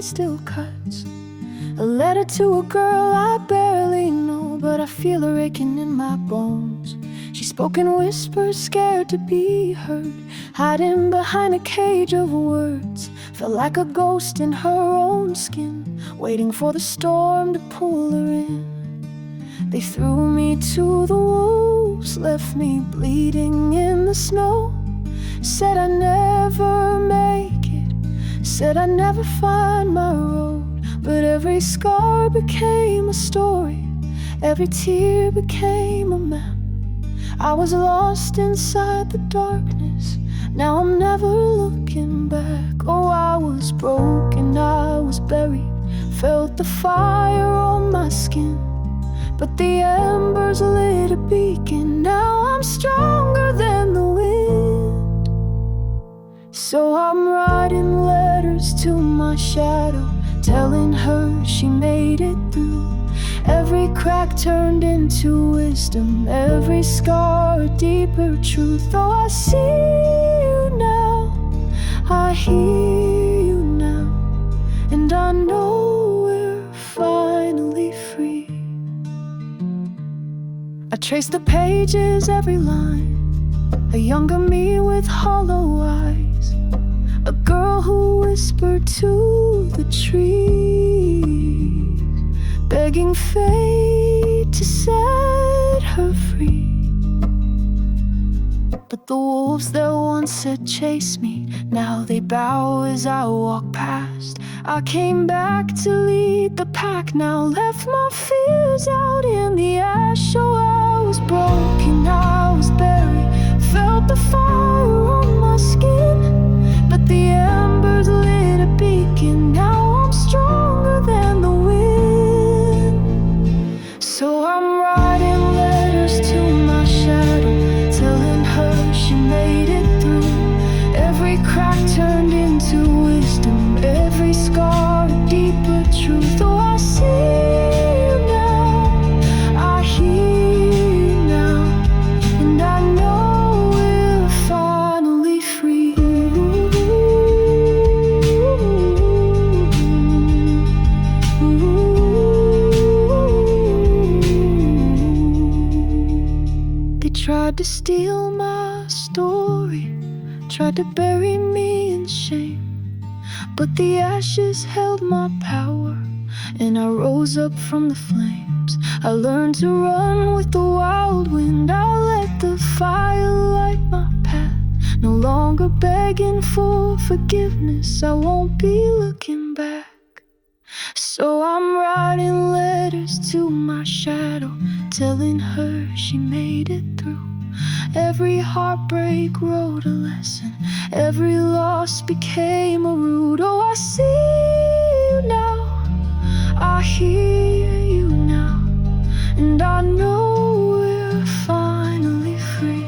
still cuts. A letter to a girl I barely know, but I feel her aching in my bones. She spoke in whispers, scared to be heard, hiding behind a cage of words. Felt like a ghost in her own skin, waiting for the storm to pull her in. They threw me to the wolves, left me bleeding in the snow. Said I'd never make it, said I'd never find my road. But every scar became a story, every tear became a map. I was lost inside the darkness, now I'm never looking back. Oh, I was broken, I was buried, felt the fire on my skin, but the embers lit a beacon. Now I'm stronger than the wind. So I'm writing letters to my shadow, telling her she made it through. Every crack turned into wisdom, every scar a deeper truth. Oh, I see you now, I hear you now, and I know we're finally free. I trace the pages, every line, a younger me with hollow eyes, a girl who whispered to the trees, begging fate to set her free. But the wolves that once had chased me, now they bow as I walk past. I came back to lead the pack, now left my fears out in the ash. Oh, I was broken, I was buried, felt the fire on my skin, but the embers lit a beacon. Now I'm stronger than the wind. So I'm writing letters to my shadow, telling her she made it through. Every crack turned into wisdom, every scar a deeper truth. Oh, I see you now, I hear you now, and I know we're finally free. They tried to steal my story, tried to bury me in shame, but the ashes held my power, and I rose up from the flames. I learned to run with the wild wind, I let the fire light my path. No longer begging for forgiveness, I won't be looking back. So I'm writing letters to my shadow, telling her she made it through. Every heartbreak wrote a lesson, every loss became a root. Oh, I see you now, I hear you now, and I know we're finally free.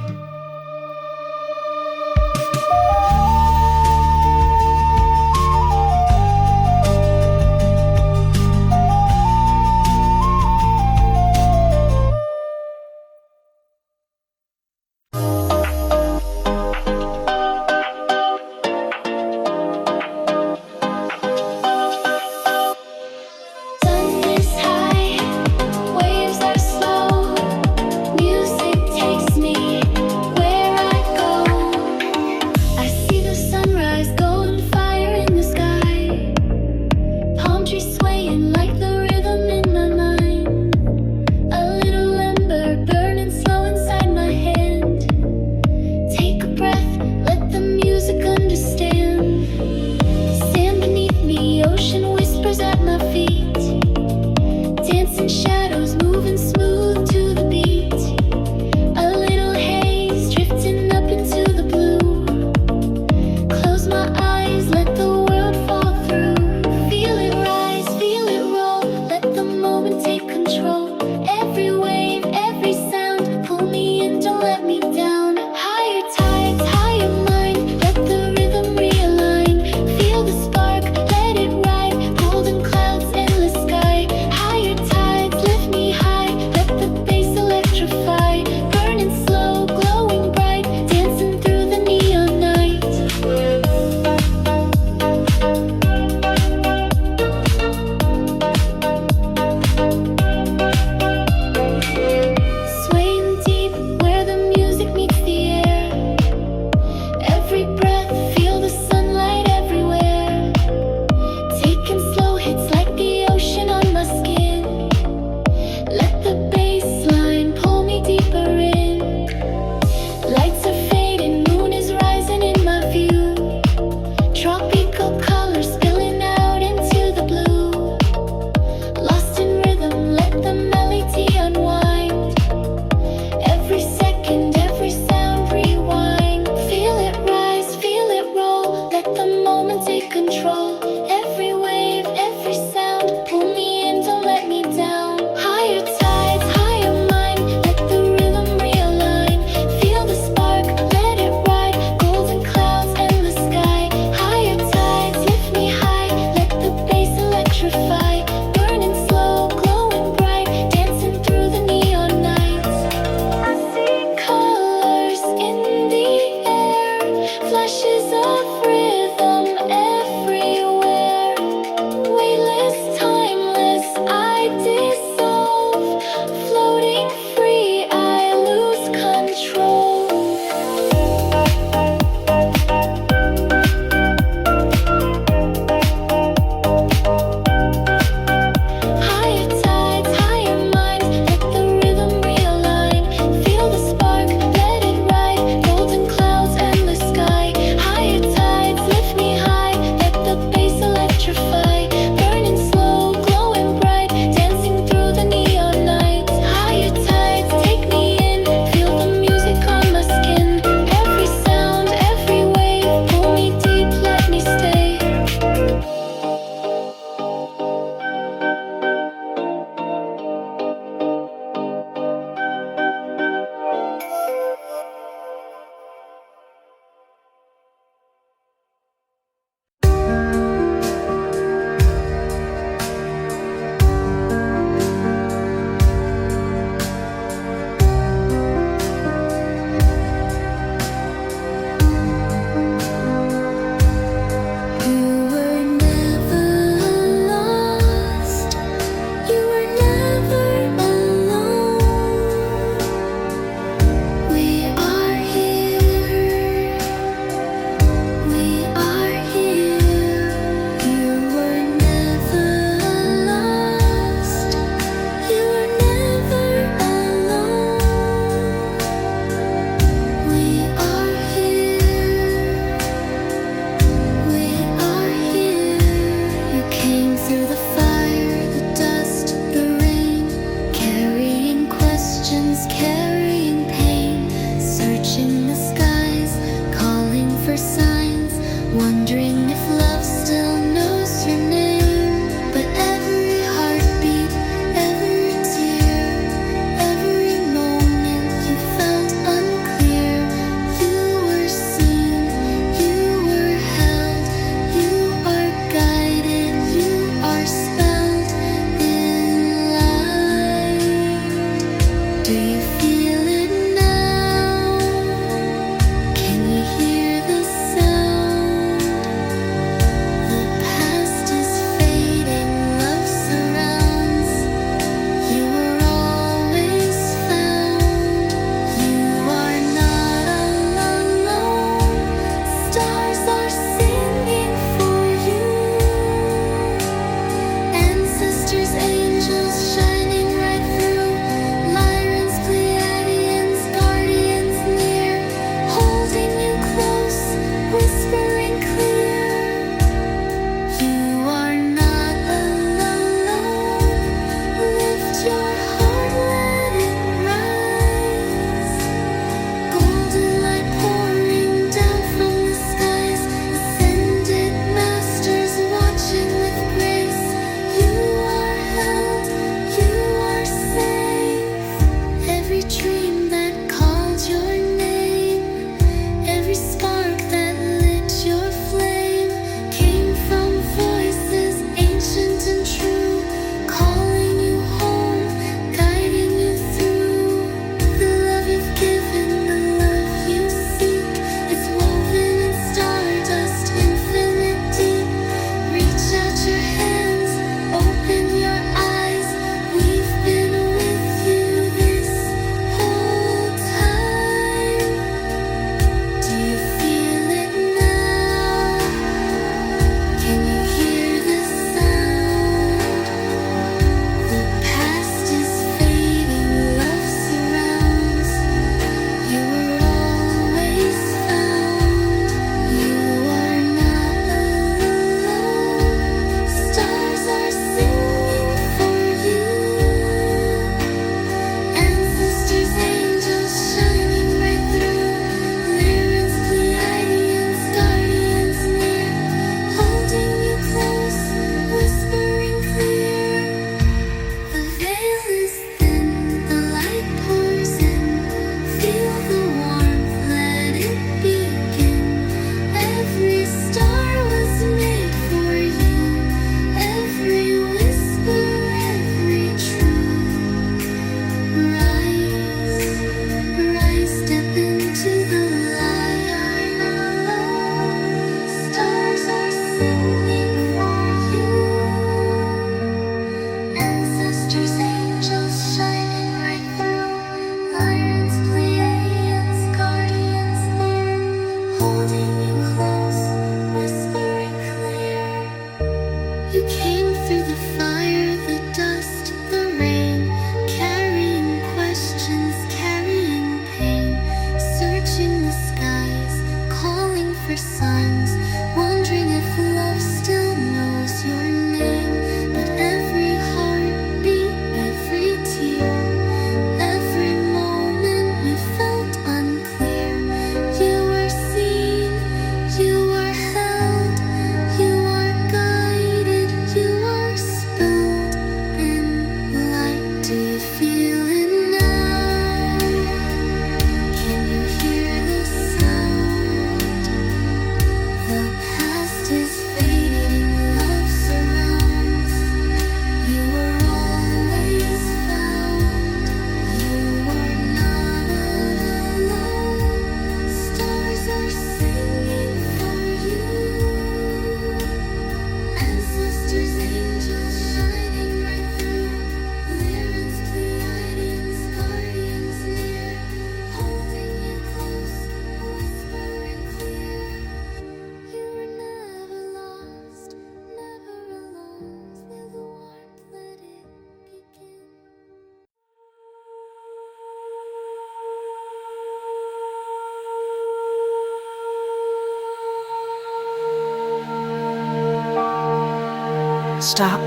Stop.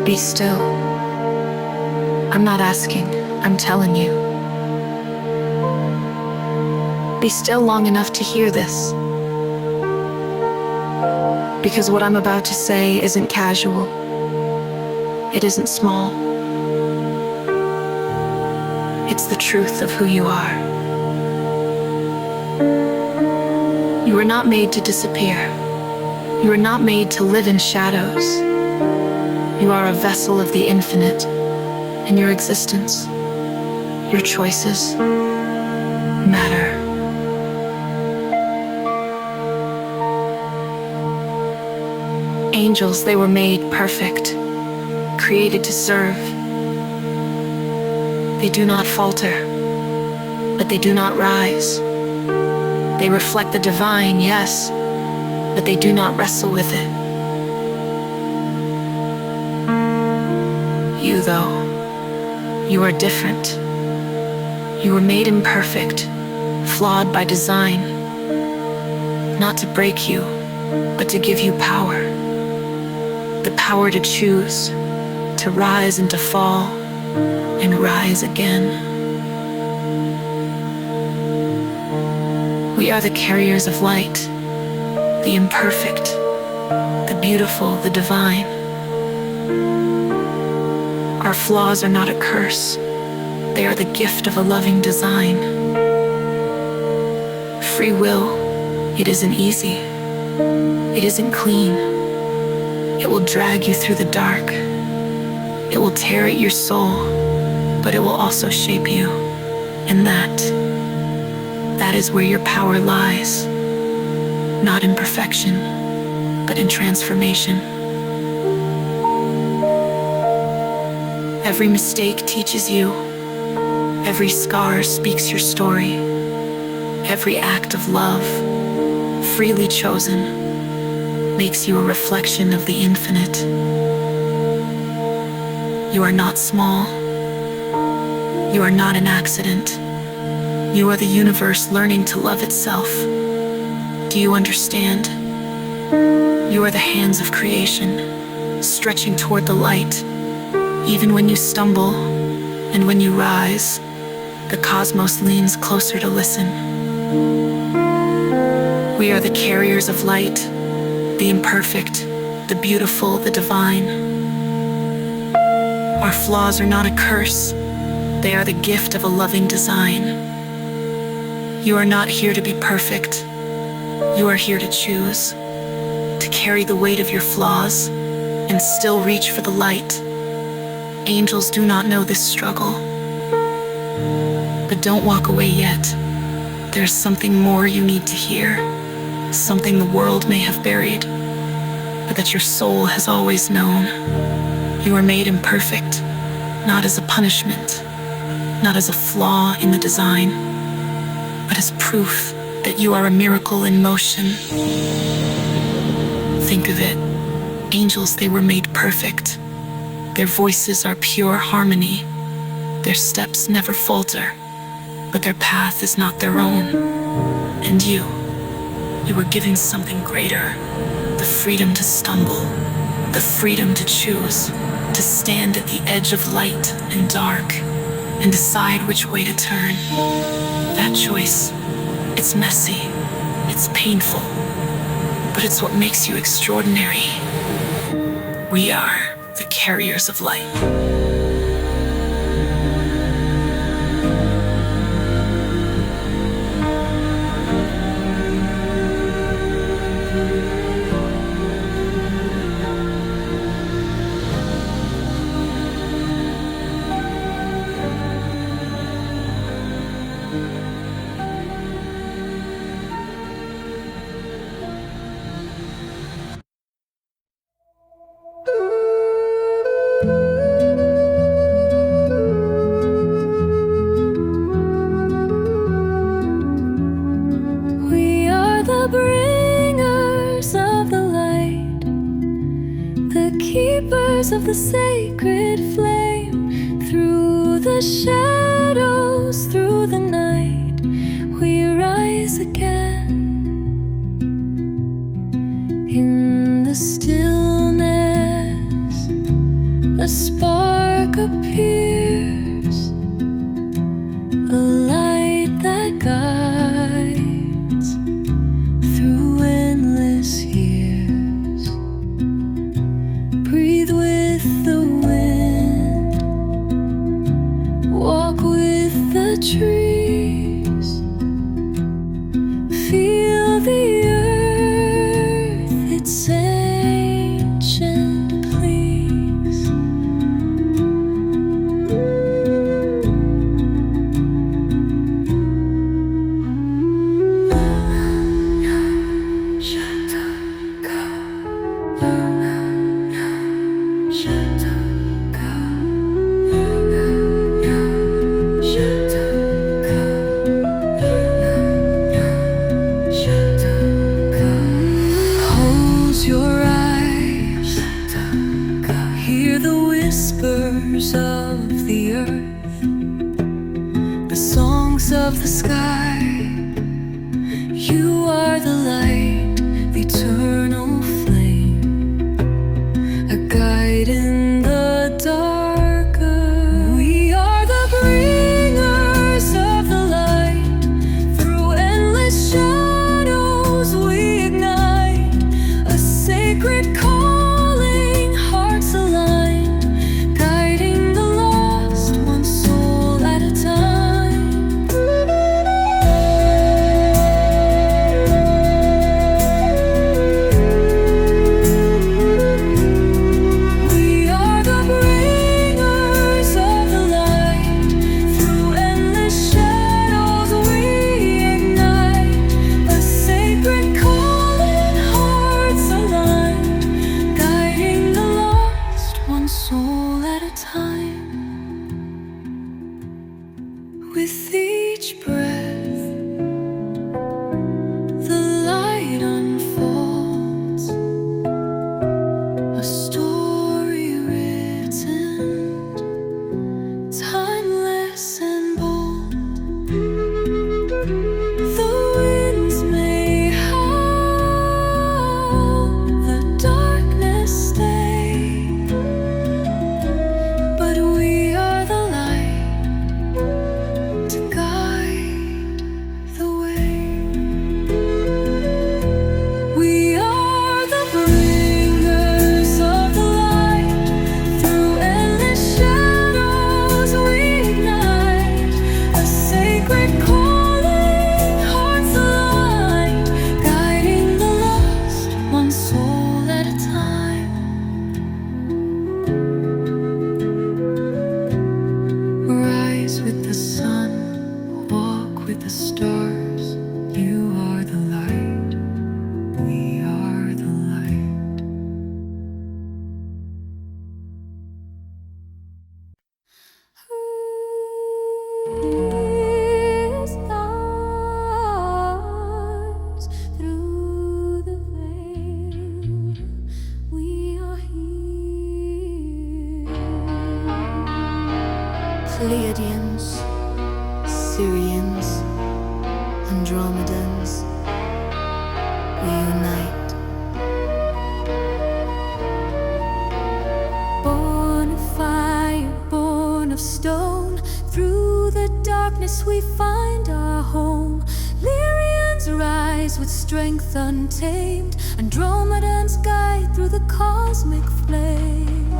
Be still. I'm not asking, I'm telling you. Be still long enough to hear this. Because what I'm about to say isn't casual. It isn't small. It's the truth of who you are. You are not made to disappear. You are not made to live in shadows. You are a vessel of the infinite, and your existence, your choices, matter. Angels, they were made perfect, created to serve. They do not falter, but they do not rise. They reflect the divine, yes, but they do not wrestle with it. You, though, you are different. You were made imperfect, flawed by design, not to break you, but to give you power. The power to choose, to rise and to fall, and rise again. We are the carriers of light, the imperfect, the beautiful, the divine. Our flaws are not a curse, they are the gift of a loving design. Free will, it isn't easy, it isn't clean. It will drag you through the dark. It will tear at your soul, but it will also shape you. And that is where your power lies. Not in perfection, but in transformation. Every mistake teaches you. Every scar speaks your story. Every act of love, freely chosen, makes you a reflection of the infinite. You are not small. You are not an accident. You are the universe learning to love itself. Do you understand? You are the hands of creation, stretching toward the light. Even when you stumble, and when you rise, the cosmos leans closer to listen. We are the carriers of light, the imperfect, the beautiful, the divine. Our flaws are not a curse. They are the gift of a loving design. You are not here to be perfect. You are here to choose, to carry the weight of your flaws and still reach for the light. Angels do not know this struggle. But don't walk away yet. There's something more you need to hear. Something the world may have buried, but that your soul has always known. You are made imperfect, not as a punishment, not as a flaw in the design, but as proof that you are a miracle in motion. Think of it. Angels, they were made perfect. Their voices are pure harmony. Their steps never falter, but their path is not their own. And you were given something greater, the freedom to stumble, the freedom to choose, to stand at the edge of light and dark, and decide which way to turn. That choice, it's messy, it's painful, but it's what makes you extraordinary. We are the carriers of light. Of the sacred flame, through the shadows, through the night, we rise again in the still a spark appears, a light that guides through endless years. Breathe with the wind, walk with the trees, feel the earth, its ancient please. Close your eyes, hear the whispers of the earth, the songs of the sky. You are the light, the eternal flame, a guide in the darker. We are the bringers of the light. Through endless shadows we ignite a sacred calling, hearts aligned, guiding the lost, one soul at a time. We are the bringers of the light. Through endless shadows we ignite a sacred calling, hearts aligned, guiding the lost, one soul at a time. With each breath, the light unfolds, a story written, timeless and bold. The winds may howl, the darkness stay, but we are the light to guide the way. We are the bringers of the light. Through endless shadows we ignite a sacred calling, hearts aligned, guiding the lost, one soul at a time. Rise with the sun, walk with the stars. You are the light, we are the light. Stars through the veil, we are here. Pleiadians, Syrians, Andromedans, we unite. Born of fire, born of stone, through the darkness we find our home. Lyrians rise with strength untamed, Andromedans guide through the cosmic flame.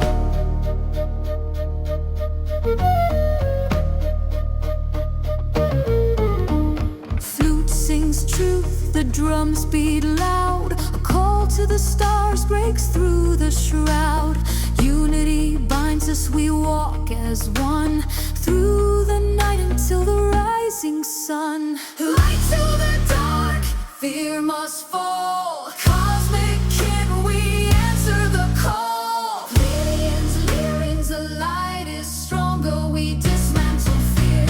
Flute sings truth, the drums beat loud, a call to the stars breaks through the shroud. Unity binds us, we walk as one, through the night until the rising sun. Light to the dark, fear must fall. Cosmic kin, we answer the call. Lyrians, the light is stronger, we dismantle fear.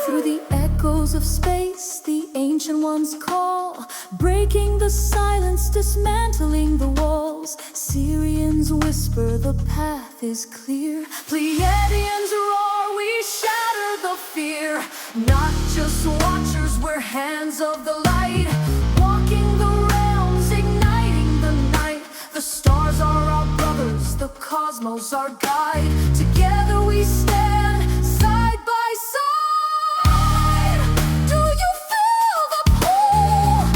Through the echoes of space, the ancient ones call, breaking the silence, dismantling the walls. Syrian Demons whisper, the path is clear. Pleiadians roar, we shatter the fear. Not just watchers, we're hands of the light, walking the realms, igniting the night. The stars are our brothers, the cosmos our guide. Together we stand, side by side. Do you feel the pull?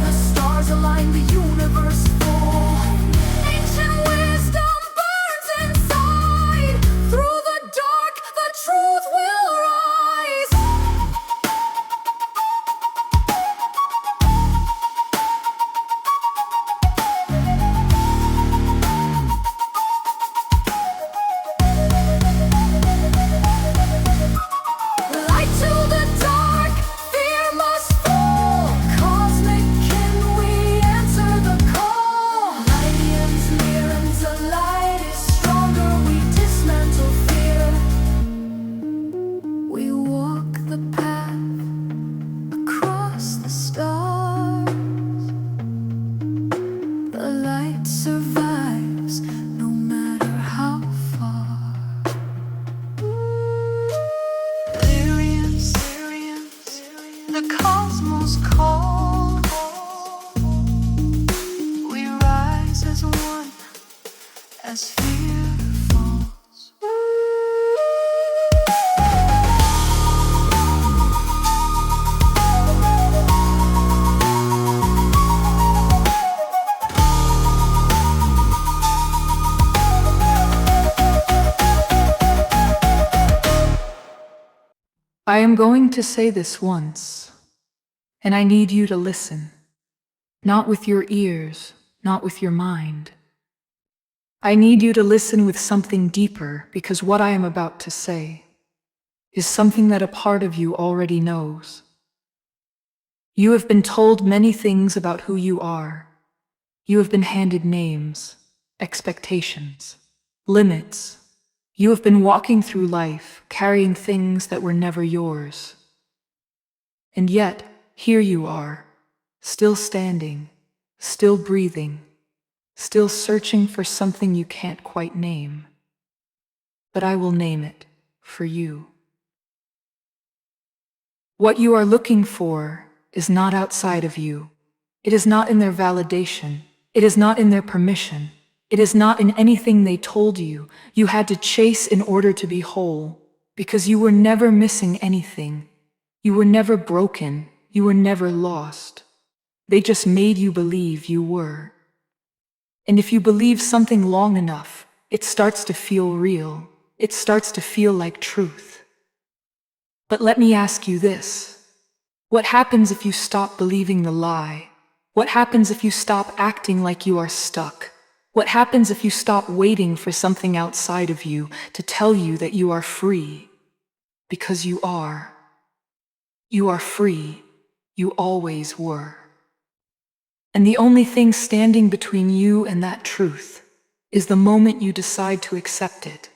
The stars align, the universe full. Ancient wisdom burns inside. Through the dark, the truth will rise. Light to the dark, fear must fall. Cosmic kin, we answer the call. Lions, mirrors, the light is stronger. We dismantle fear. We walk the path across the stars. The light survives no matter how far. Lyrians, the cosmos call. We rise as one, as fear falls. I am going to say this once, and I need you to listen. Not with your ears, not with your mind. I need you to listen with something deeper, because what I am about to say is something that a part of you already knows. You have been told many things about who you are. You have been handed names, expectations, limits. You have been walking through life, carrying things that were never yours. And yet, here you are, still standing, still breathing, still searching for something you can't quite name. But I will name it for you. What you are looking for is not outside of you. It is not in their validation. It is not in their permission. It is not in anything they told you had to chase in order to be whole, because you were never missing anything. You were never broken. You were never lost. They just made you believe you were. And if you believe something long enough, it starts to feel real. It starts to feel like truth. But let me ask you this. What happens if you stop believing the lie? What happens if you stop acting like you are stuck? What happens if you stop waiting for something outside of you to tell you that you are free? Because you are. You are free. You always were. And the only thing standing between you and that truth is the moment you decide to accept it.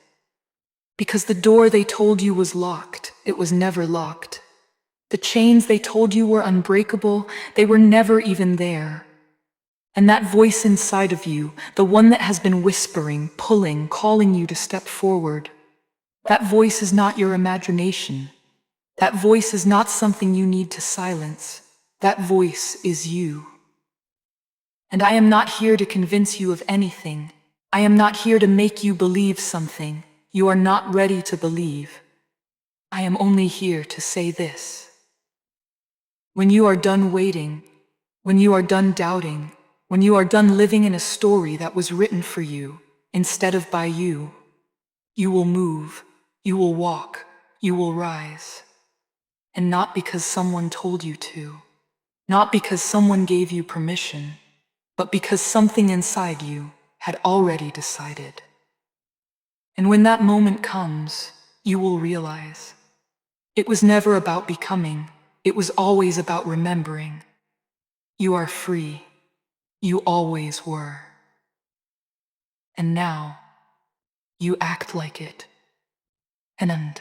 Because the door they told you was locked, it was never locked. The chains they told you were unbreakable, they were never even there. And that voice inside of you, the one that has been whispering, pulling, calling you to step forward, that voice is not your imagination. That voice is not something you need to silence. That voice is you. And I am not here to convince you of anything. I am not here to make you believe something you are not ready to believe. I am only here to say this. When you are done waiting, when you are done doubting, when you are done living in a story that was written for you instead of by you, you will move, you will walk, you will rise. And not because someone told you to, not because someone gave you permission, but because something inside you had already decided. And when that moment comes, you will realize it was never about becoming, it was always about remembering. You are free. You always were. And now, you act like it. And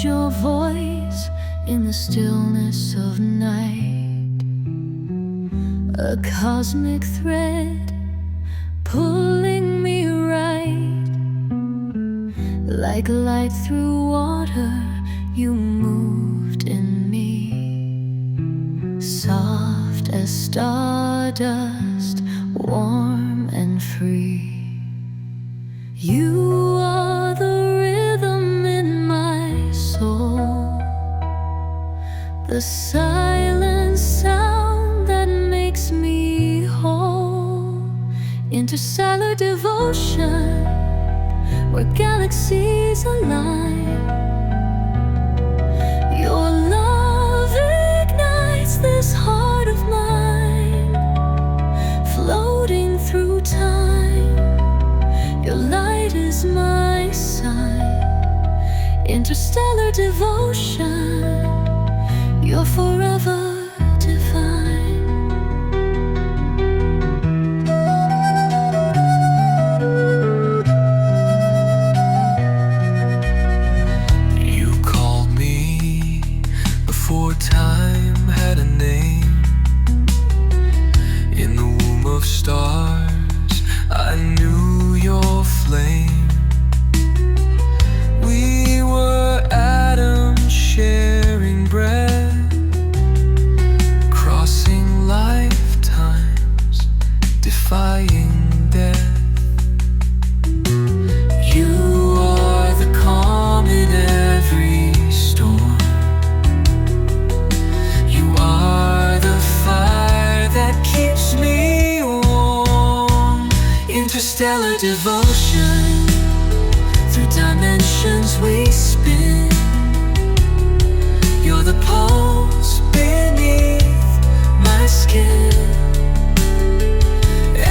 find your voice in the stillness of night, a cosmic thread pulling me right. Like light through water, you moved in me, soft as stardust, warm and free. You are the rhythm in my soul, the silent sound that makes me whole. Interstellar devotion, where galaxies align. Your love ignites this heart of mine, floating through time. Your light is my sign. Interstellar devotion, you're forever divine. You called me before time had a name. In the womb of stars, I knew your flame. We were atoms sharing breath, crossing lifetimes, defying death. You are the calm in every storm. You are the fire that keeps me warm. Interstellar devotion, through dimensions we spin. You're the pulse beneath my skin.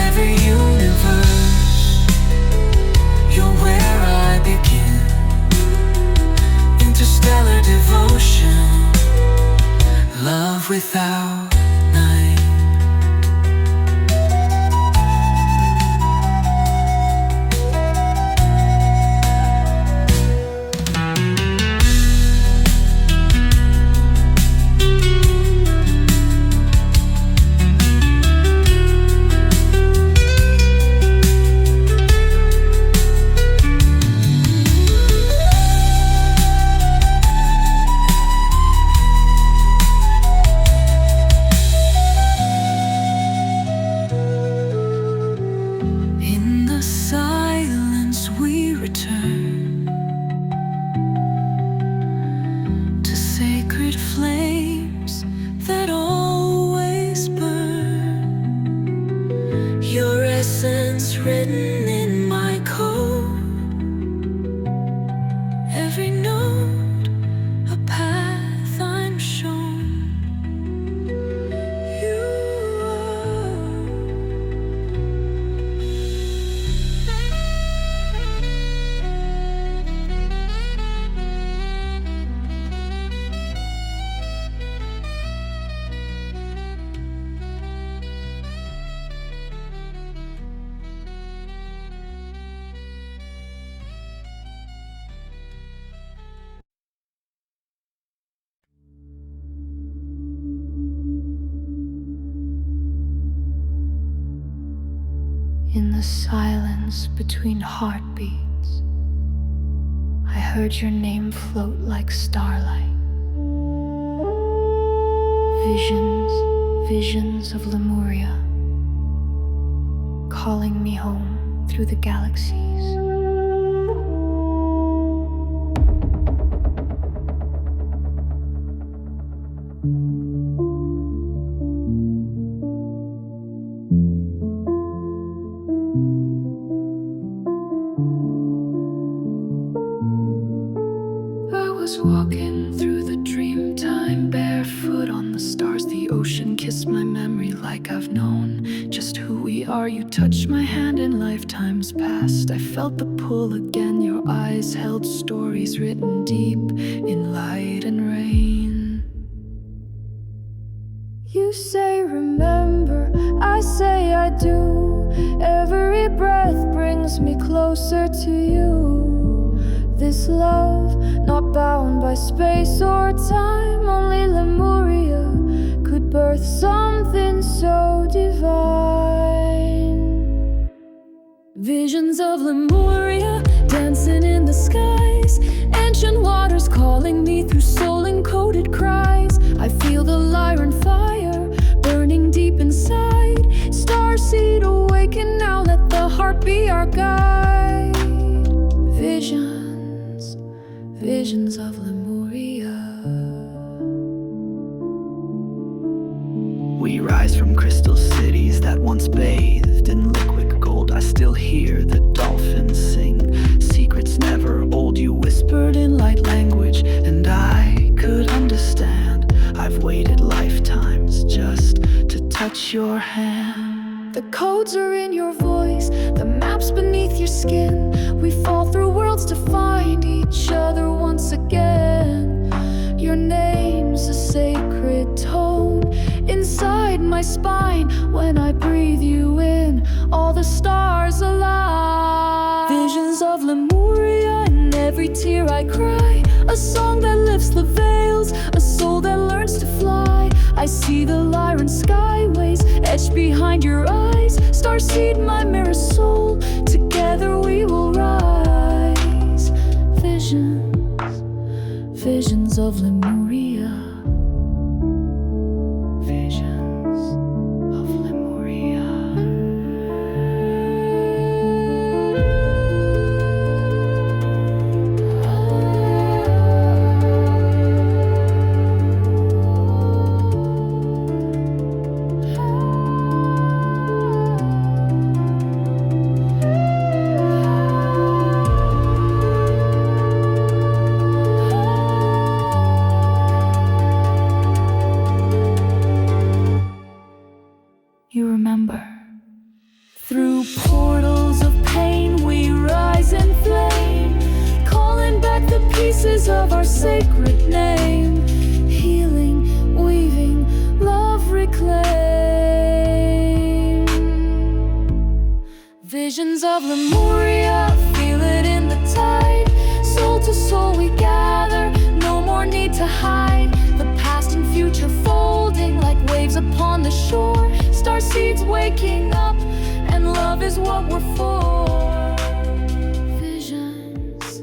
Every universe, you're where I begin. Interstellar devotion, love without night. In the silence we return to sacred flames that always burn. Your essence written in my code, every note a path I'm shown. You are. In the silence between heartbeats, I heard your name float like starlight. Visions, visions of Lemuria, calling me home through the galaxies. I was walking through the dream time, barefoot on the stars. The ocean kissed my memory like I've known just who we are. You touched my hand in lifetimes past. I felt the pull again. Your eyes held stories written deep in light and rain. You say remember, I say I do. Every breath brings me closer to you. This this love, not bound by space or time. Only Lemuria could birth something so divine. Visions of Lemuria dancing in the skies, ancient waters calling me through soul-encoded cries. I feel the lyran fire burning deep inside. Starseed awaken now, let the heart be our guide. Visions, visions of Lemuria. We rise from crystal cities that once bathed in liquid gold. I still hear the dolphins sing secrets never old. You whispered in light language and I could understand. I've waited lifetimes just to touch your hand. The codes are in your voice, the maps beneath your skin. We fall through worlds to find each other once again. Your name's a sacred tone inside my spine. When I breathe you in, all the stars align. Visions of Lemuria in every tear I cry. A song that lifts the veils, a soul that learns to fly. I see the lyran skyways etched behind your eyes. Starseed, my mirror soul, together we will rise. Visions, visions of Lemuria. Visions of Lemuria. You remember. Through portals of pain we rise in flame, calling back the pieces of our sacred name. Healing, weaving, love reclaim. Visions of Lemuria, feel it in the tide. Soul to soul we gather, no more need to hide. The past and future folding like waves upon the shore. Starseeds waking up, and love is what we're for. Visions,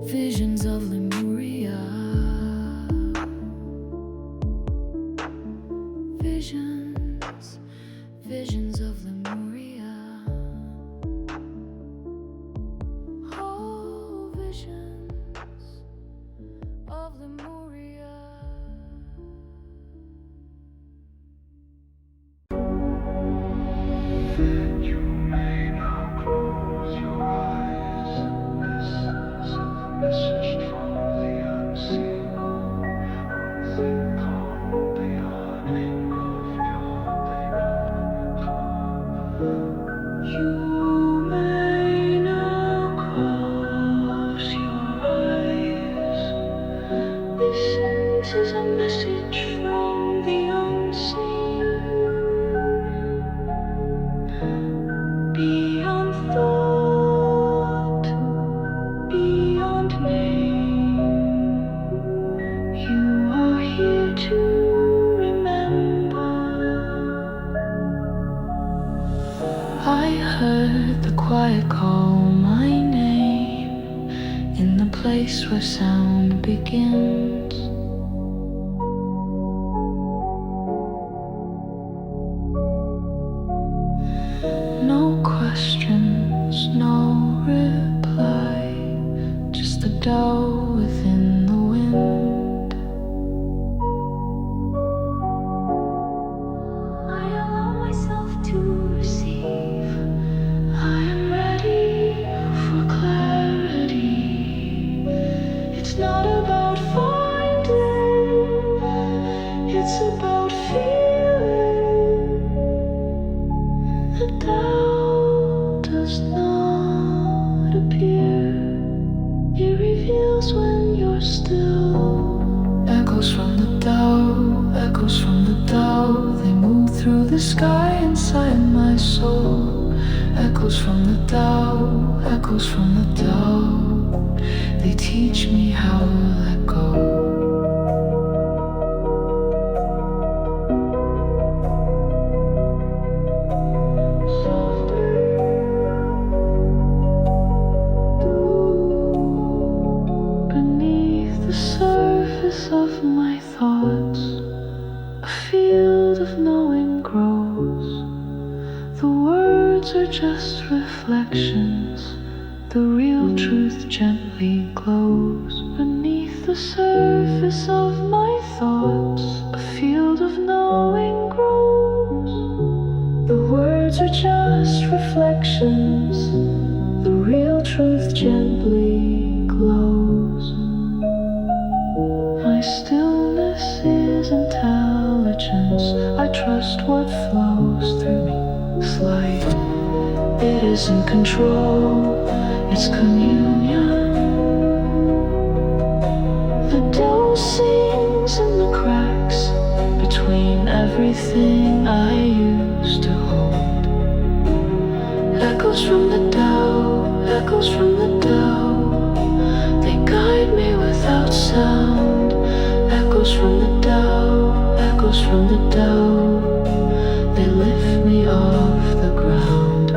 visions of Lemuria. Visions, visions of Lemuria. Oh, visions of Lemuria. You may now close your eyes. This is a message from the unseen. Think on the awning of your paper. You may now close your eyes. This is a message from the unseen. Beyond thought, beyond name, you are here to remember. I heard the quiet call my name in the place where sound begins. No questions, no reply, just the dough within the wind. I allow myself to receive. I am ready for clarity. It's not about finding, it's about feeling. The doubt does not appear. It reveals when you're still. Echoes from the Tao, echoes from the Tao. They move through the sky inside my soul. Echoes from the Tao, echoes from the Tao. They teach me how to let go. Beneath the surface of my thoughts, a field of knowing grows. The words are just reflections, the real truth gently glows. Beneath the surface of my thoughts, a field of knowing grows. The words are just reflections, the real truth gently glows. My stillness is intelligence, I trust what flows through me. Slight, it isn't control, it's communion. The dough sings in the cracks between everything I used to hold. Echoes from the dough, echoes from the dough, they guide me without sound. Echoes from the dough, echoes from the dough, they lift me off the ground.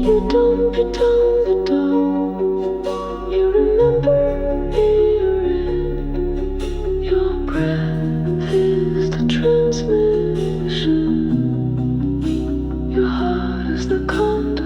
You don't pretend the dough, you remember you're in. Your breath is the transmission, your heart is the conduit.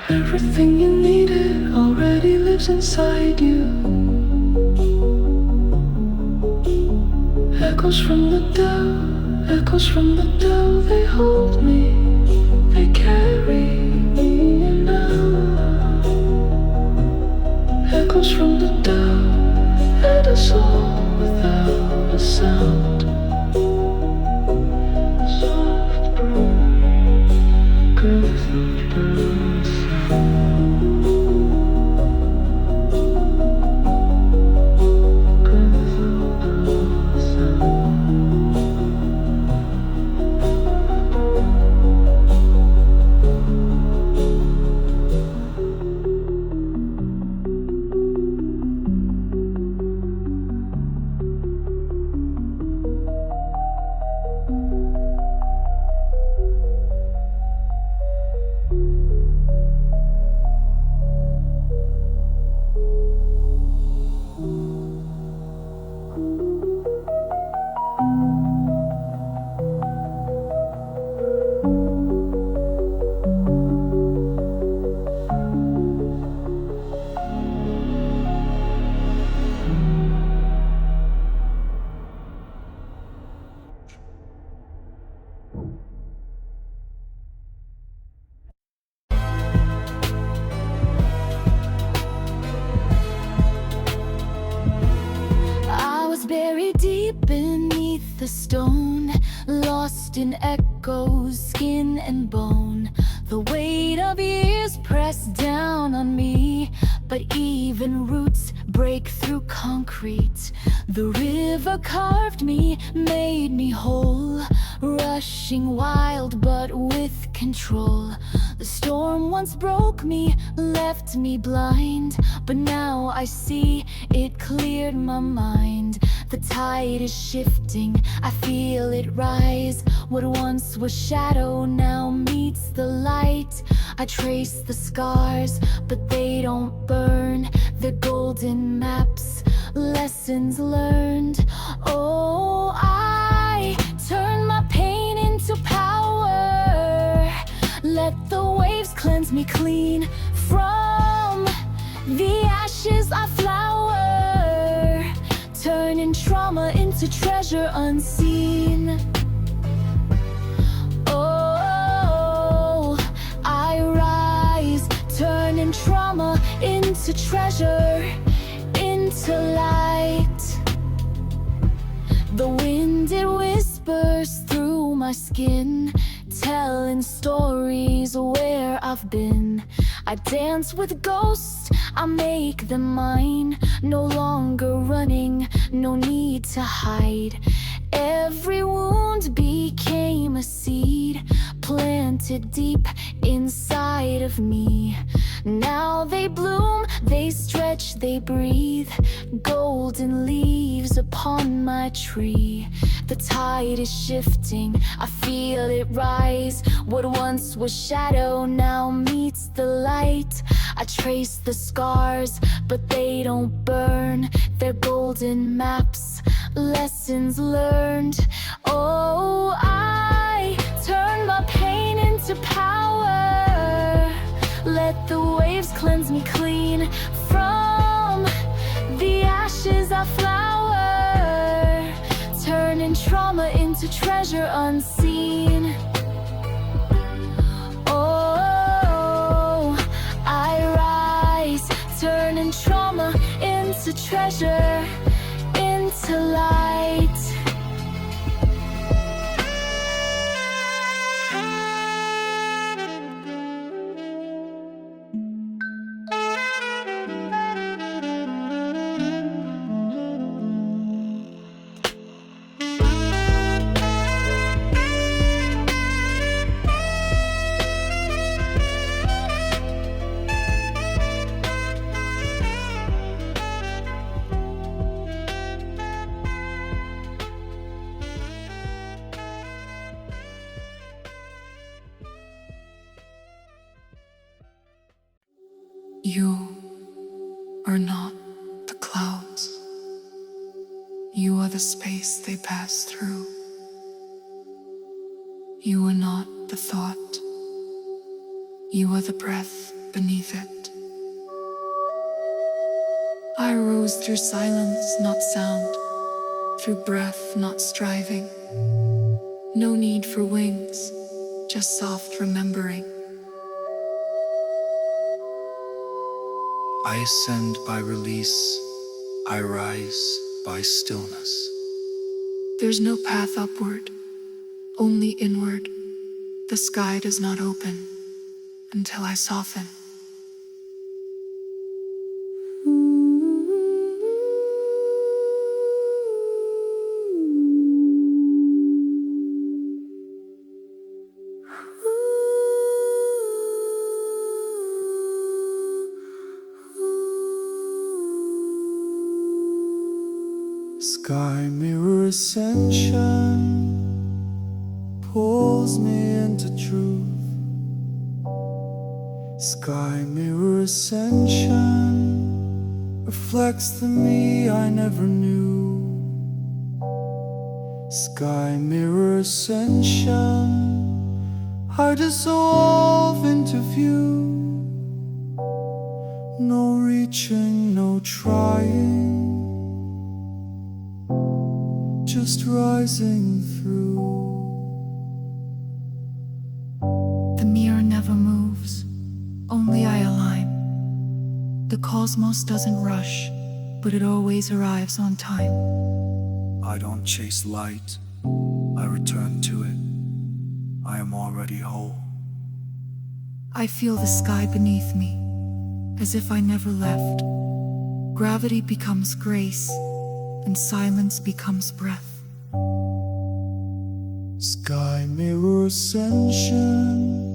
Everything you needed already lives inside you. Echoes from the dough, echoes from the dough, they hold me, they carry me now. Echoes from the dough, and us all without a sound. Soft breath, breath of birds. Buried deep beneath the stone, lost in echoes, skin and bone. The weight of years pressed down on me, but even roots break through concrete. The river carved me, made me whole, rushing wild but with control. The storm once broke me, left me blind, but now I see it cleared my mind. The tide is shifting, I feel it rise. What once was shadow now meets the light. I trace the scars, but they don't burn. They're golden maps, lessons learned. Oh, I turn my pain into power. Let the waves cleanse me clean. From the ashes I flower, turning trauma into treasure unseen. Oh, I rise, turning trauma into treasure, into light. The wind, it whispers through my skin, telling stories where I've been. I dance with ghosts, I make them mine. No longer running, no need to hide. Every wound became a seed, planted deep inside of me. Now they bloom, they stretch, they breathe, golden leaves upon my tree. The tide is shifting, I feel it rise. What once was shadow now meets the light. I trace the scars, but they don't burn. They're golden maps, lessons learned. Oh, I turn my pain into power. Let the waves cleanse me clean. From the ashes I flower, turning trauma into treasure unseen. Oh, I rise, turning trauma into treasure, into light. You are not the clouds. You are the space they pass through. You are not the thought. You are the breath beneath it. I rose through silence, not sound, through breath, not striving. No need for wings, just soft remembering. I ascend by release, I rise by stillness. There's no path upward, only inward. The sky does not open until I soften. Sky mirror ascension pulls me into truth. Sky mirror ascension reflects the me I never knew. Sky mirror ascension, I dissolve into view. No reaching, no trying, just rising through. The mirror never moves, only I align. The cosmos doesn't rush, but it always arrives on time. I don't chase light, I return to it. I am already whole. I feel the sky beneath me, as if I never left. Gravity becomes grace, and silence becomes breath. Sky mirror ascension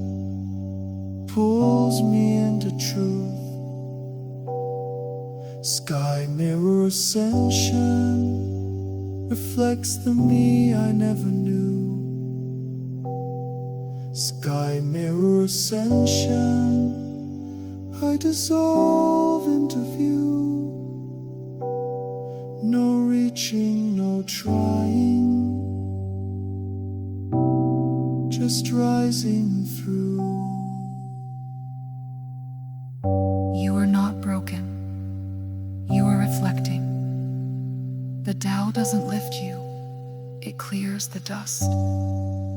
pulls me into truth. Sky mirror ascension reflects the me I never knew. Sky mirror ascension, I dissolve into view. No reaching, no trying, just rising through. You are not broken. You are reflecting. The Tao doesn't lift you. It clears the dust.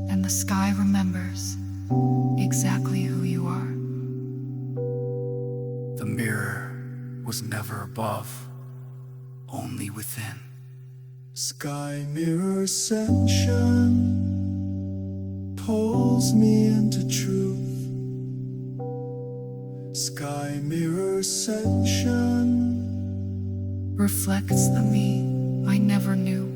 And the sky remembers exactly who you are. The mirror was never above, only within. Sky Mirror Ascension pulls me into truth. Sky Mirror Ascension reflects the me I never knew.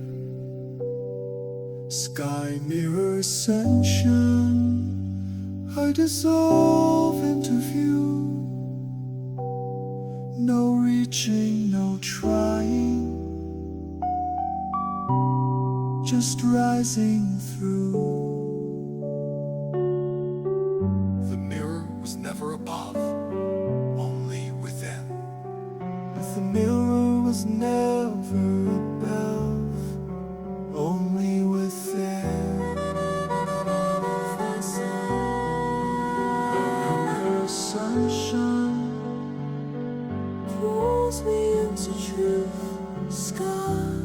Sky Mirror Ascension, I dissolve into view. No reaching, no trying, just rising through. The mirror was never above, only within. The mirror was never above, only within. Mirror sunshine pulls me into truth. Sky